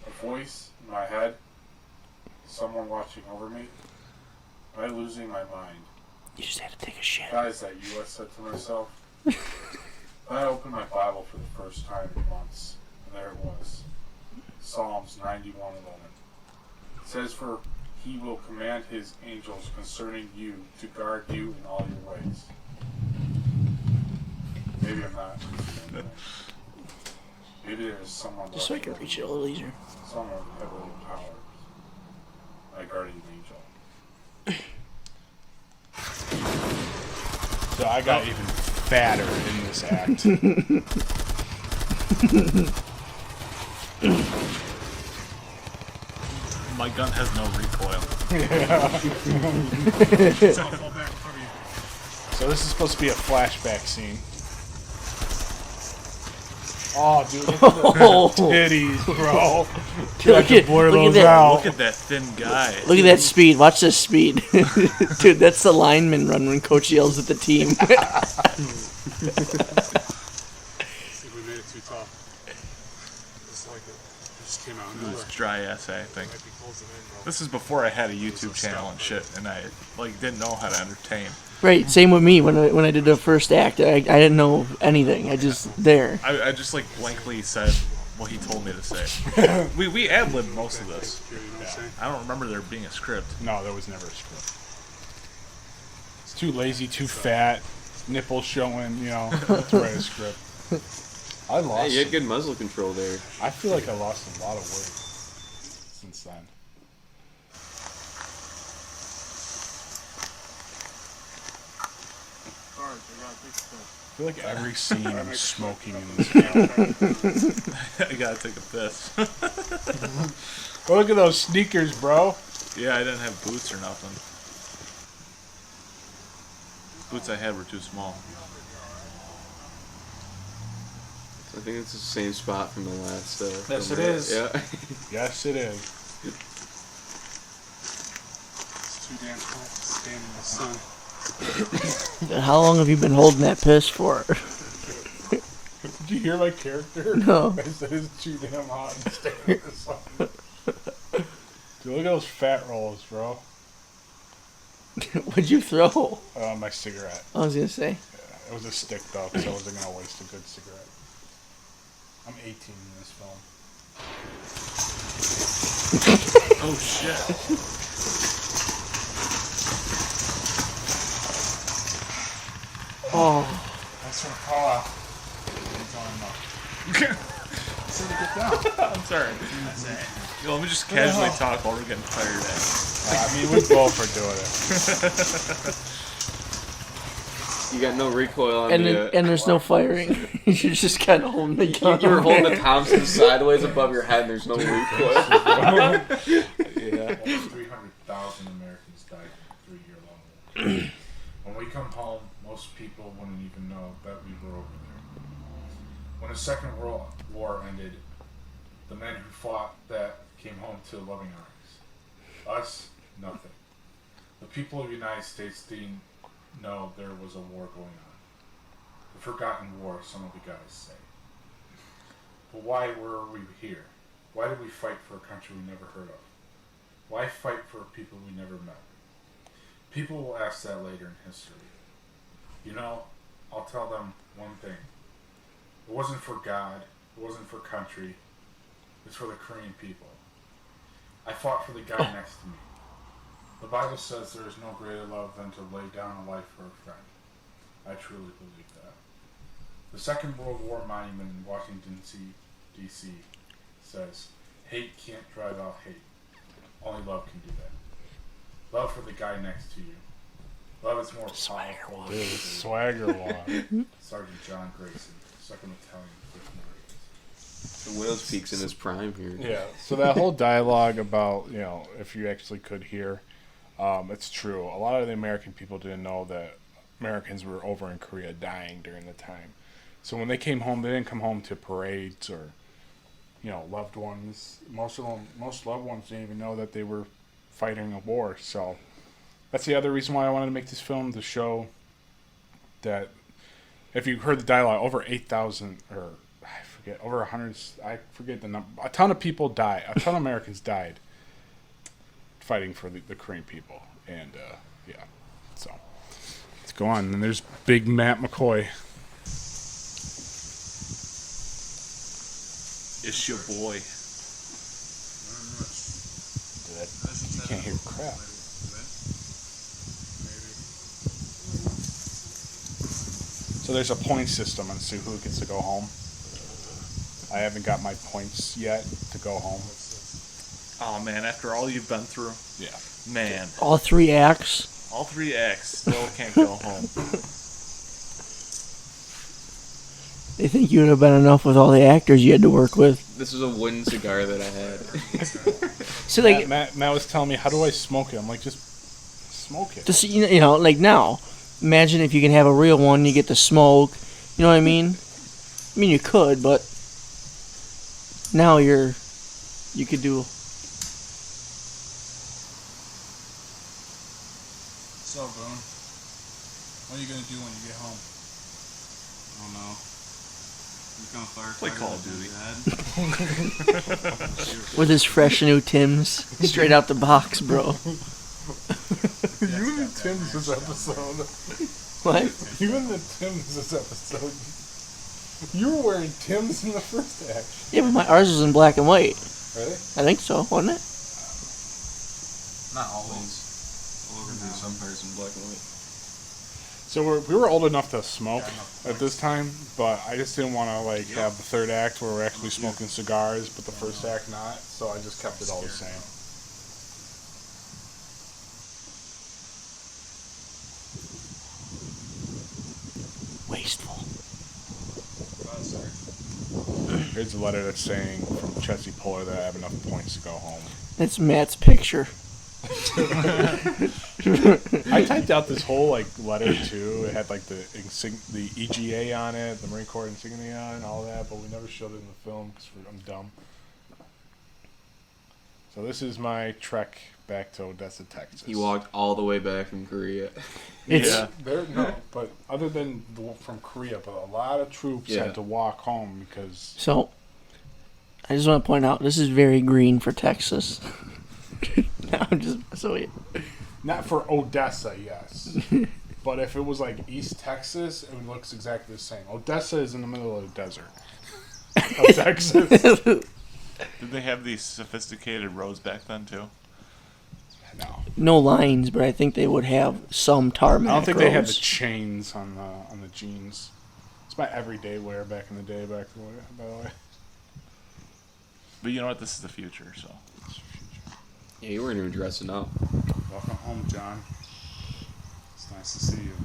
A voice in my head? Someone watching over me? Am I losing my mind? You just had to take a shit. Guys, that you, I said to myself. I opened my Bible for the first time in months, and there it was. Psalms 91:11. It says, "For he will command his angels concerning you to guard you in all your ways." Maybe I'm not. Maybe there's someone Just so I can reach it a little easier. someone heavily empowered. My guardian angel. So I got even fatter in this act. My gun has no recoil. So this is supposed to be a flashback scene. Oh, dude, look at Oh. the titties, bro. Look at, blur look at those that. out. Look at that thin guy. Look at that speed. Watch this speed. Dude, that's the lineman run when coach yells at the team. See if we made it too tough. Just like it. Just came out. It was dry essay, I think. This is before I had a YouTube channel and shit, and I didn't know how to entertain. Right, same with me when I did the first act. I didn't know anything. I just there. I just blankly said what he told me to say. we ad-libbed most of this. I don't remember there being a script. No, there was never a script. It's too lazy, too fat, nipples showing, to write a script. I lost. Hey, you had good muzzle control there. I feel like I lost a lot of weight since then. I feel like every scene I'm smoking in this film. I gotta take a piss. Oh, look at those sneakers, bro. Yeah, I didn't have boots or nothing. Boots I had were too small. I think it's the same spot from the last. Yes, film, it right? is. Yeah. Yes, it is. It's too damn hot to stand in the sun. How long have you been holding that piss for? Did you hear my character? No. I said it's too damn hot and stand in the sun. Dude, look at those fat rolls, bro. What'd you throw? My cigarette. I was gonna say. Yeah, it was a stick though, because I wasn't gonna waste a good cigarette. I'm 18 in this film. Oh shit. Oh. That's from Paula. I'm sorry. Yo, let me just casually talk while we're getting fired at. I mean, we both are doing it. You got no recoil on and the. there's no firing. You're just kind of holding the gun. You were holding the Thompson sideways above your head, and there's no recoil. Yeah. 300,000 Americans died in the 3-year-long war. When we come home, most people wouldn't even know that we were over there. When the Second World War ended, the men who fought that came home to loving arms. Us, nothing. The people of the United States didn't know there was a war going on. The forgotten war, some of the guys say. But why were we here? Why did we fight for a country we never heard of? Why fight for people we never met? People will ask that later in history. You know, I'll tell them one thing. It wasn't for God. It wasn't for country. It's for the Korean people. I fought for the guy next to me. The Bible says there is no greater love than to lay down a life for a friend. I truly believe that. The Second World War Monument in Washington, D.C. says, hate can't drive out hate. Only love can do that. Love for the guy next to you. Love is more powerful than Swagger one. Sergeant John Grayson, 2nd Battalion, 5th Marines. The Wills Peak's in his prime here. Yeah. So that whole dialogue about, you know, if you actually could hear, it's true. A lot of the American people didn't know that Americans were over in Korea dying during the time. So when they came home, they didn't come home to parades or, you know, loved ones. Most loved ones didn't even know that they were fighting a war. So that's the other reason why I wanted to make this film, to show that if you heard the dialogue, over 8,000, or I forget, over 100, I forget the number. A ton of people died. A ton of Americans died fighting for the Korean people. And, yeah. So let's go on. And there's big Matt McCoy. It's your boy. You can't hear crap. So there's a point system and see who gets to go home. I haven't got my points yet to go home. Oh man, after all you've been through, Yeah. man, All 3 acts. all 3 acts still can't go home. They think you would have been enough with all the actors you had to work with. This is a wooden cigar that I had. So like, Matt was telling me, how do I smoke it? I'm like, just smoke it. just you know, like now, imagine if you can have a real one, you get to smoke. You know what I mean? I mean, you could, but now you could do. So, Boone, what are you going to do when you get home? I don't know. Become a firefighter. Play Call of Duty. With his fresh new Timbs, straight out the box, bro. You and the Tims this episode. What? You and the Tims this episode. You were wearing Tims in the first act. Yeah, but ours was in black and white. Really? I think so, wasn't it? Not always. We'll do some parts in black and white. So we were old enough to smoke at this time, but I just didn't want to like have the third act where we're actually smoking cigars, but the first act not. So I just kept it all the same. Wasteful. Here's a letter that's saying from Chessie Puller that I have enough points to go home. That's Matt's picture. I typed out this whole like letter too. It had like the EGA on it, the Marine Corps insignia and all that, but we never showed it in the film because I'm dumb. So this is my trek back to Odessa, Texas. He walked all the way back from Korea. Yeah. But other than from Korea, but a lot of troops had to walk home because. So, I just want to point out, this is very green for Texas. No, I'm just so yeah. Not for Odessa, yes. But if it was like East Texas, it looks exactly the same. Odessa is in the middle of the desert of Texas. Did they have these sophisticated roads back then too? No. No lines, but I think they would have some tarmac I don't think they had the roads. chains on the jeans. It's my everyday wear back in the day, by the way. But you know what? This is the future, so. Yeah, you weren't even dressing up. Welcome home, John. It's nice to see you.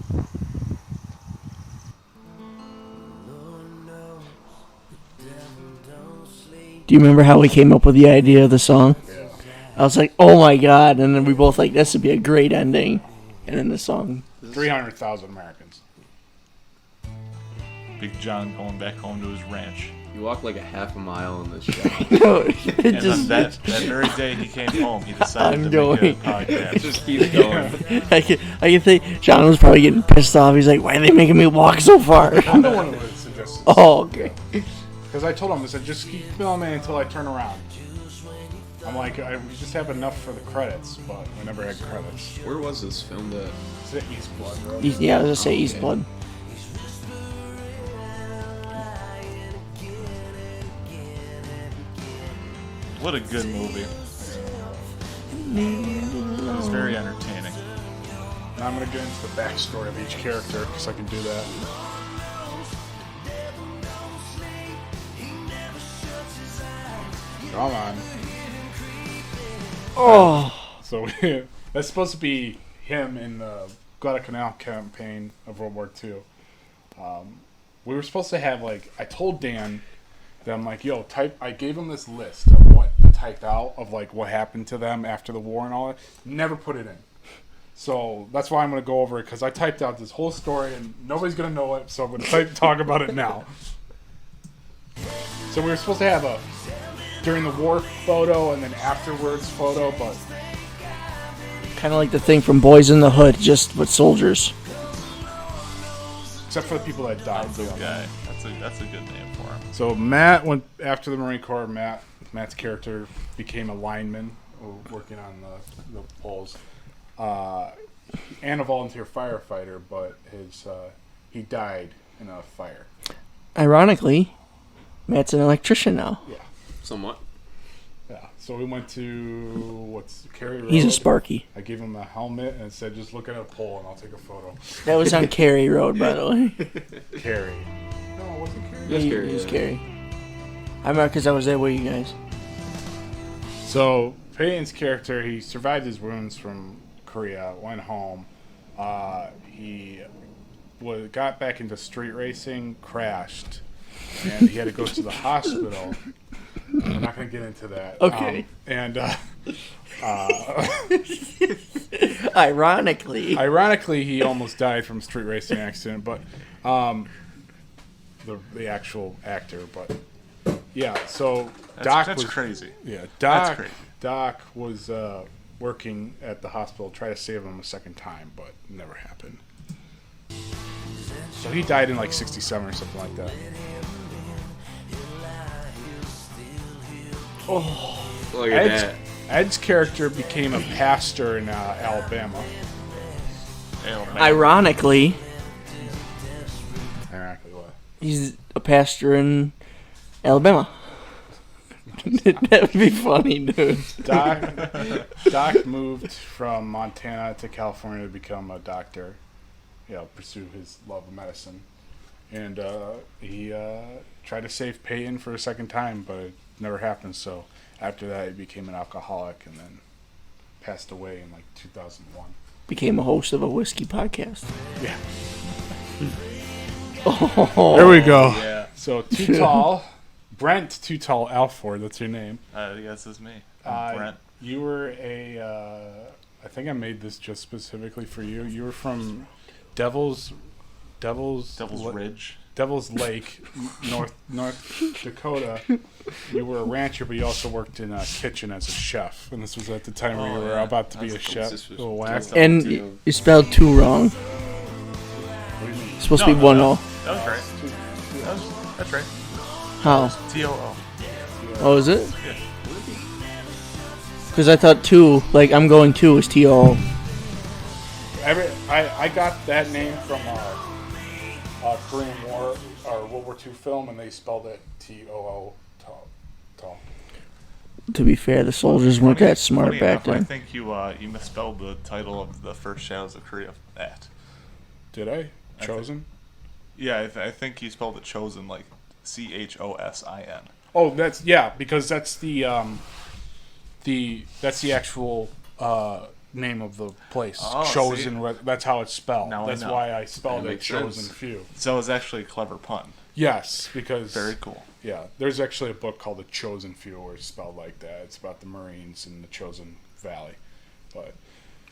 Do you remember how we came up with the idea of the song? Yeah. I was like, oh my god, and then we both like, this would be a great ending. And then the song. 300,000 Americans. Big John going back home to his ranch. You walk like a half a mile in this show. No, And on that very day he came home, he decided to make a podcast. It just keeps going. I can think John was probably getting pissed off. He's like, why are they making me walk so far? I'm the one who suggested. Oh, okay. Because I told him, I said, just keep filming until I turn around. I'm like, we just have enough for the credits, but we never had credits. Where was this filmed at? It's at East Blood Road. Yeah, I was gonna say East Blood. What a good movie. It was very entertaining. Now I'm going to get into the backstory of each character, because I can do that. Come on. Oh. So that's supposed to be him in the Guadalcanal campaign of World War II. We were supposed to have, like, I told Dan that I'm like, yo, I gave him this list of what to type out of, like, what happened to them after the war and all that. Never put it in. So that's why I'm going to go over it, because I typed out this whole story and nobody's going to know it, so I'm going to talk about it now. So we were supposed to have a during the war photo and then afterwards photo, but Kind of like the thing from Boys in the Hood, just with soldiers. except for the people that died. Good guy. That's a good name for him. So Matt went after the Marine Corps. Matt's character became a lineman working on the poles, and a volunteer firefighter, but he died in a fire. Ironically, Matt's an electrician now. Yeah, Somewhat. yeah. So we went to Cary Road. He's a Sparky. I gave him a helmet and said, "Just look at a pole and I'll take a photo." That was on Cary Road, by the way. Cary. No, it wasn't Cary. Yes, Cary, He was yeah. Cary. I remember because I was there with you guys. So Peyton's character, he survived his wounds from Korea, went home. He got back into street racing, crashed, and he had to go to the hospital. We're not going to get into that. Okay. Ironically, he almost died from a street racing accident, but the actual actor. But yeah, so Doc That's was crazy. Yeah, That's Doc. crazy. Doc was working at the hospital, tried to save him a second time, but it never happened. So he died in like '67 or something like that. oh, Look at that. Ed's character became a pastor in Alabama. ironically, Ironically, what? he's a pastor in Alabama. That would be funny, dude. Doc moved from Montana to California to become a doctor. Pursue his love of medicine. And he tried to save Peyton for a second time, but it never happened. So after that, he became an alcoholic and then passed away in like 2001. Became a host of a whiskey podcast. Yeah. Oh, There we go. Yeah. So Too Tall, Brent Too Tall Alford, that's your name. Yes, it's me. I'm Brent. You were I think I made this just specifically for you. You were from Devil's Ridge. Devil's Lake, North Dakota. You were a rancher, but you also worked in a kitchen as a chef. And this was at the time where you were about to be a chef. Little whack. and you spelled two wrong. It's supposed to be one O. That was right. That's right. How? T-O-O. Oh, is it? Yeah. Because I thought two, like I'm going two, is T-O-O. I got that name from a Korean War or World War II film, and they spelled it T-O-O. Tall. To be fair, the soldiers weren't that smart Funny back enough, I then. think you misspelled the title of the first Shadows of Korea. That. Did I? Chosen? Yeah, I think you spelled it Chosen like Chosin. Oh, because that's the actual name of the place. Oh, Chosen. That's how it's spelled. Now I That's know. why I spelled That it makes Chosen sense. Few. So it's actually a clever pun. Yes, because Very cool. yeah, there's actually a book called The Chosen Few where it's spelled like that. It's about the Marines in the Chosen Valley. But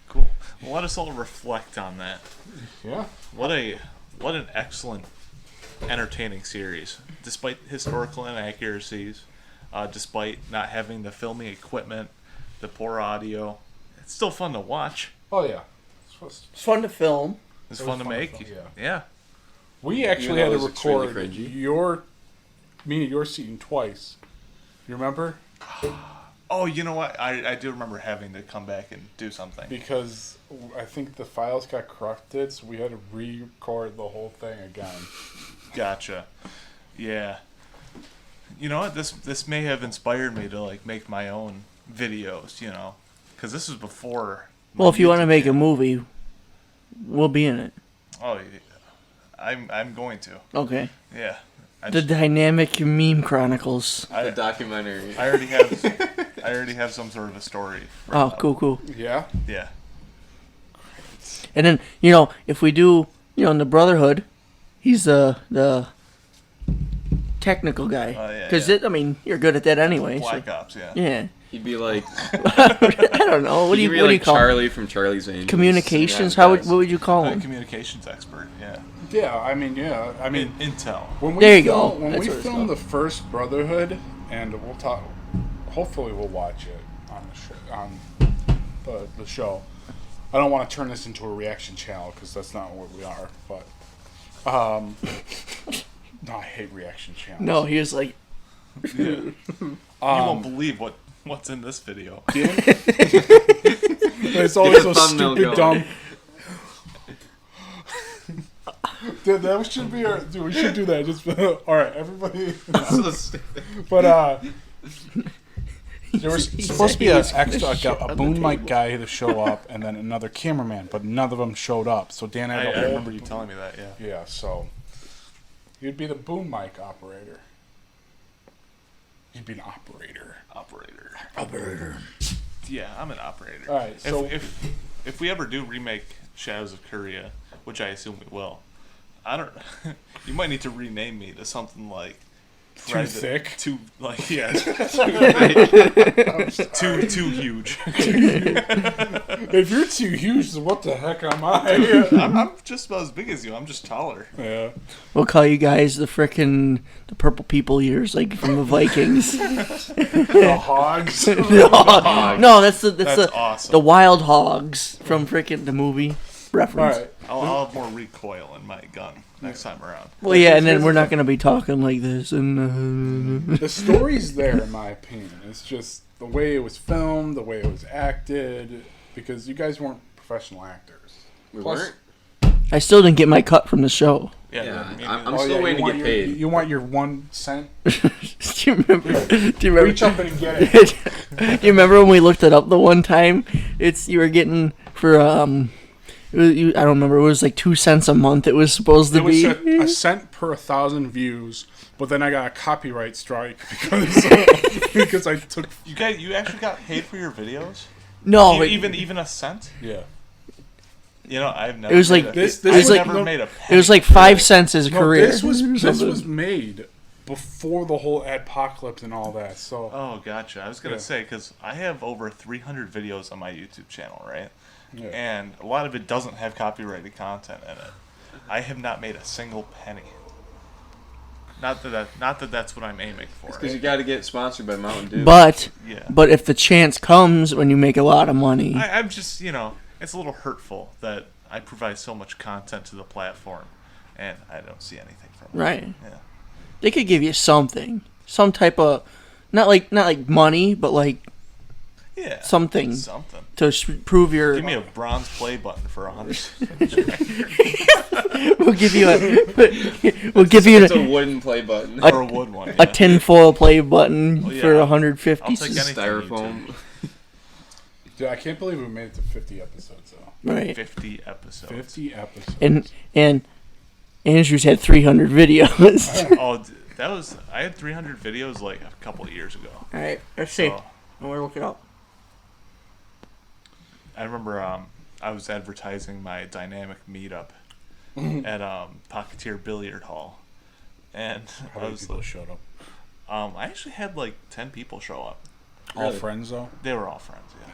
Cool. Well, let us all reflect on that. yeah, What an excellent, entertaining series. Despite historical inaccuracies, despite not having the filming equipment, the poor audio, it's still fun to watch. oh yeah. It's fun to film. It's It fun was to fun to make. film, Yeah. We actually Even had though to it was extremely record cringy. me and your seating twice. You remember? Oh, you know what? I do remember having to come back and do something. Because I think the files got corrupted, so we had to re-record the whole thing again. Gotcha. Yeah. You know what? This may have inspired me to like make my own videos. You know, because this was before. my Well, if you want to YouTube make a channel. movie, we'll be in it. Oh, yeah. I'm going to. Okay. Yeah. The Dynamic Meme Chronicles. The documentary. I already have some sort of a story. Oh, cool. Yeah? Yeah. And then, if we do, in the Brotherhood, he's the technical guy. Oh, yeah, Because, yeah. you're good at that anyway. Black so, Ops, yeah. yeah. He'd be like, I don't know. What do he'd you be like call it? Charlie from Charlie's Angels. Communications? Yeah, What would you call him? Communications expert, yeah. Yeah, I mean, Intel. when we There you go. When That's we what it's filmed the called. first Brotherhood, and we'll talk, hopefully we'll watch it on the show. I don't want to turn this into a reaction channel because that's not what we are. But no, I hate reaction channels. No, he was like, Yeah. You won't believe what's in this video. It's always so thumbnail stupid, going. dumb. Dude, that should be our. Dude, we should do that. Just all right, everybody. But there was supposed to be an extra, like a boom mic guy to show up, and then another cameraman, but none of them showed up. So Dan had I a whole. remember you telling me that, yeah. Yeah, so you'd be the boom mic operator. You'd be an operator. Operator. Yeah, I'm an operator. All right, so if we ever do remake Shadows of Korea, which I assume we will, I don't. You might need to rename me to something like Too thick. Too like yeah. too huge. If you're too huge, then what the heck am I? I'm just about as big as you. I'm just taller. Yeah. we'll call you guys the purple people eaters, like from the Vikings. The hogs. No, that's the awesome. the wild hogs from frickin' the movie reference. All right. I'll have more recoil in my gun next time around. Well, yeah, and then we're not gonna be talking like this. And The story's there, in my opinion. It's just the way it was filmed, the way it was acted, because you guys weren't professional acters. We Plus- weren't? I still didn't get my cut from the show. Yeah, me I'm neither. still you waiting to want get your- paid. You want your 1 cent? Do you remember? Do you remember? Reach up and get it. Do you remember when we looked it up the one time? You were getting for I don't remember. It was like 2 cents a month. It was supposed to It was be. a cent per 1,000 views, but then I got a copyright strike because I took. You actually got paid for your videos? No, Even a cent? Yeah. You know, I've never. It was made like- a, This I've was like- never no, made a. it was like penny. 5 cents his No, career. this was or something. made before the whole adpocalypse and all that. So Oh, gotcha. I was gonna Yeah. say because I have over 300 videos on my YouTube channel, right? yeah. And a lot of it doesn't have copyrighted content in it. I have not made a single penny. Not that that's what I'm aiming for. Because you got to get sponsored by Mountain Dew. But Yeah. if the chance comes when you make a lot of money, I'm just, it's a little hurtful that I provide so much content to the platform, and I don't see anything from it. right? Yeah. They could give you something, some type of, not like money, but like Yeah. something Something. to prove your. Give me a bronze play button for 100. We'll give you a. We'll give you It's a wooden play button. or a wood one. a Yeah. tinfoil play button Oh, yeah. for 150. I'll take anything. Styrofoam. Dude, I can't believe we made it to 50 episodes though. Right. 50 episodes. 50 episodes. And Andrew's had 300 videos. Oh, I had 300 videos like a couple of years ago. All right, let's see. So, I'm gonna look it up. I remember I was advertising my dynamic meetup at Pocketeer Billiard Hall, and How many people showed up? I actually had like 10 people show up. All friends though. They were all friends. Yeah.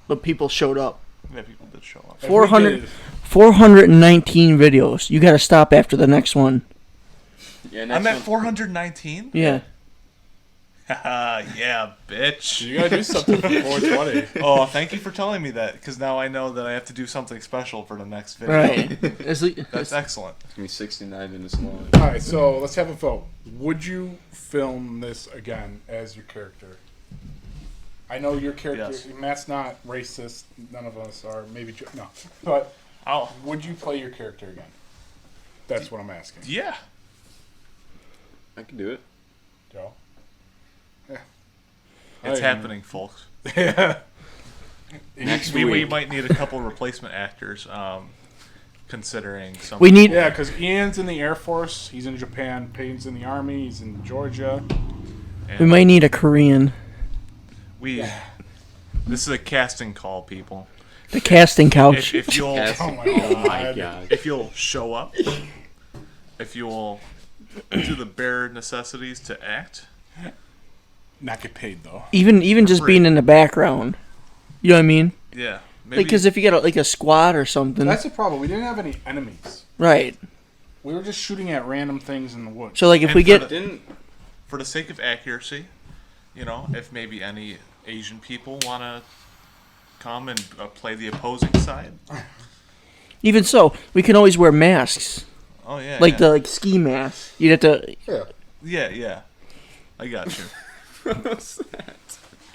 But people showed up. Yeah, people did show up. 419 videos. You got to stop after the next one. Yeah, I'm at 419. Yeah. Yeah, bitch. You gotta do something for 420. Oh, thank you for telling me that, because now I know that I have to do something special for the next video. Right. That's excellent. It's gonna be 69 minutes long. All right, so let's have a vote. Would you film this again as your character? I know your character. Yes. Matt's not racist. None of us are. Maybe no. But would you play your character again? That's what I'm asking. Yeah. I can do it. Joe. Yeah. It's happening, folks. Yeah. Next we week. might need a couple replacement actors, considering some. We need. Yeah, because Ian's in the Air Force. He's in Japan. Payne's in the Army. He's in Georgia. We might need a Korean. This is a casting call, people. The casting couch. If you'll, Oh my god. if you'll show up, if you'll do the bare necessities to act. Not get paid though. Even just being in the background. You know what I mean? Yeah. Maybe. Because if you got like a squad or something. That's the problem. We didn't have any enemies. Right. We were just shooting at random things in the woods. So like if And we get. for the sake of accuracy, if maybe any Asian people want to come and play the opposing side. Even so, we can always wear masks. Oh yeah. Like the ski mask. You'd have to. Yeah. I got you. You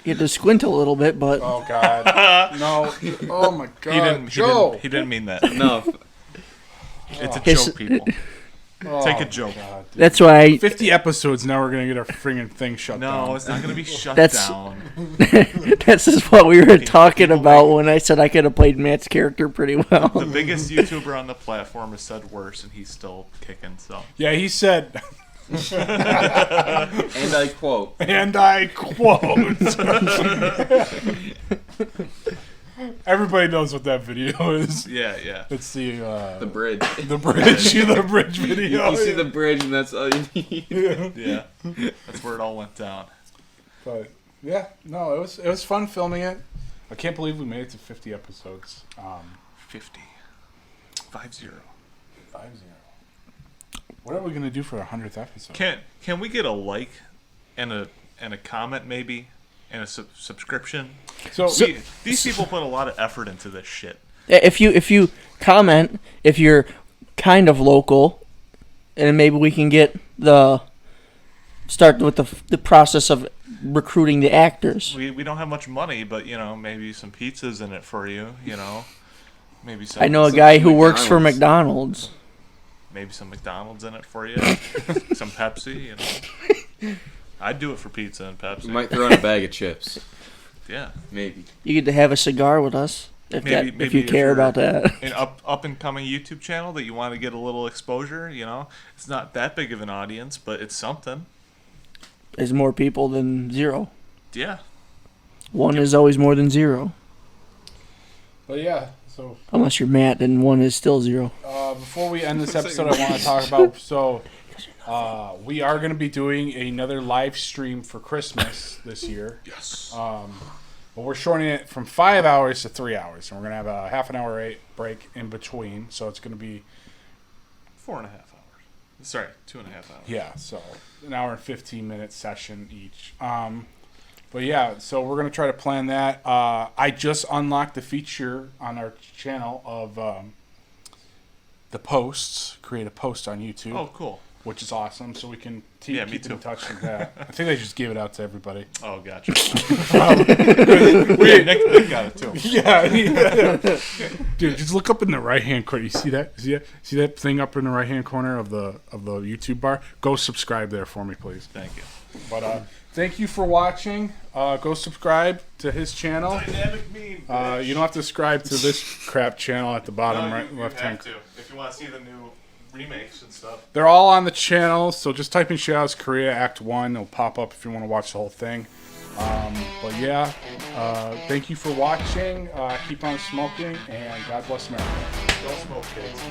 have to squint a little bit, but. Oh god. No. Oh my god. Joe. He didn't mean that. No. It's a joke, people. Oh, Take a joke. God, That's why. 50 episodes now. We're gonna get our friggin' thing shut down. No, it's not gonna be shut That's- down. That's just what we were talking about when I said I could have played Matt's character pretty well. The biggest YouTuber on the platform has said worse, and he's still kicking. So. Yeah, he said. And I quote. And I quote. Everybody knows what that video is. Yeah. It's the bridge. The bridge. The bridge video. You see the bridge, and that's all you need. Yeah. That's where it all went down. But yeah, no, it was fun filming it. I can't believe we made it to 50 episodes. 50. 50. 50. What are we gonna do for our 100th episode? Can we get a like and a comment maybe and a subscription? So these people put a lot of effort into this shit. If you comment, if you're kind of local, and maybe we can start with the process of recruiting the actors. We don't have much money, but maybe some pizzas in it for you. Maybe some. I know a guy who works for McDonald's. Maybe some McDonald's in it for you. Some Pepsi. I'd do it for pizza and Pepsi. We might throw in a bag of chips. Yeah, maybe. You get to have a cigar with us if you care about that. An up and coming YouTube channel that you want to get a little exposure. It's not that big of an audience, but it's something. There's more people than zero. Yeah. One is always more than zero. But yeah, so unless you're Matt, then one is still zero. Before we end this episode, I want to talk about we are going to be doing another live stream for Christmas this year. Yes. But we're shortening it from 5 hours to 3 hours, and we're going to have a half an hour break in between. So it's going to be 4.5 hours. Sorry, 2.5 hours. Yeah, so an hour and 15-minute session each. But yeah, so we're going to try to plan that. I just unlocked the feature on our channel of the posts, create a post on YouTube. Oh, cool. Which is awesome, so we can keep me too. in touch with that. I think they just gave it out to everybody. Oh, gotcha. Nick got it too. Yeah. Dude, just look up in the right-hand corner. You see that? See that thing up in the right-hand corner of the YouTube bar? Go subscribe there for me, please. Thank you. But thank you for watching. Go subscribe to his channel. Dynamic meme. You don't have to subscribe to this crap channel at the bottom left hand. You have to if you want to see the new remakes and stuff. They're all on the channel, so just type in Shoutouts Korea Act 1. It'll pop up if you want to watch the whole thing. But yeah, thank you for watching. Keep on smoking, and God bless America. Don't smoke, kids.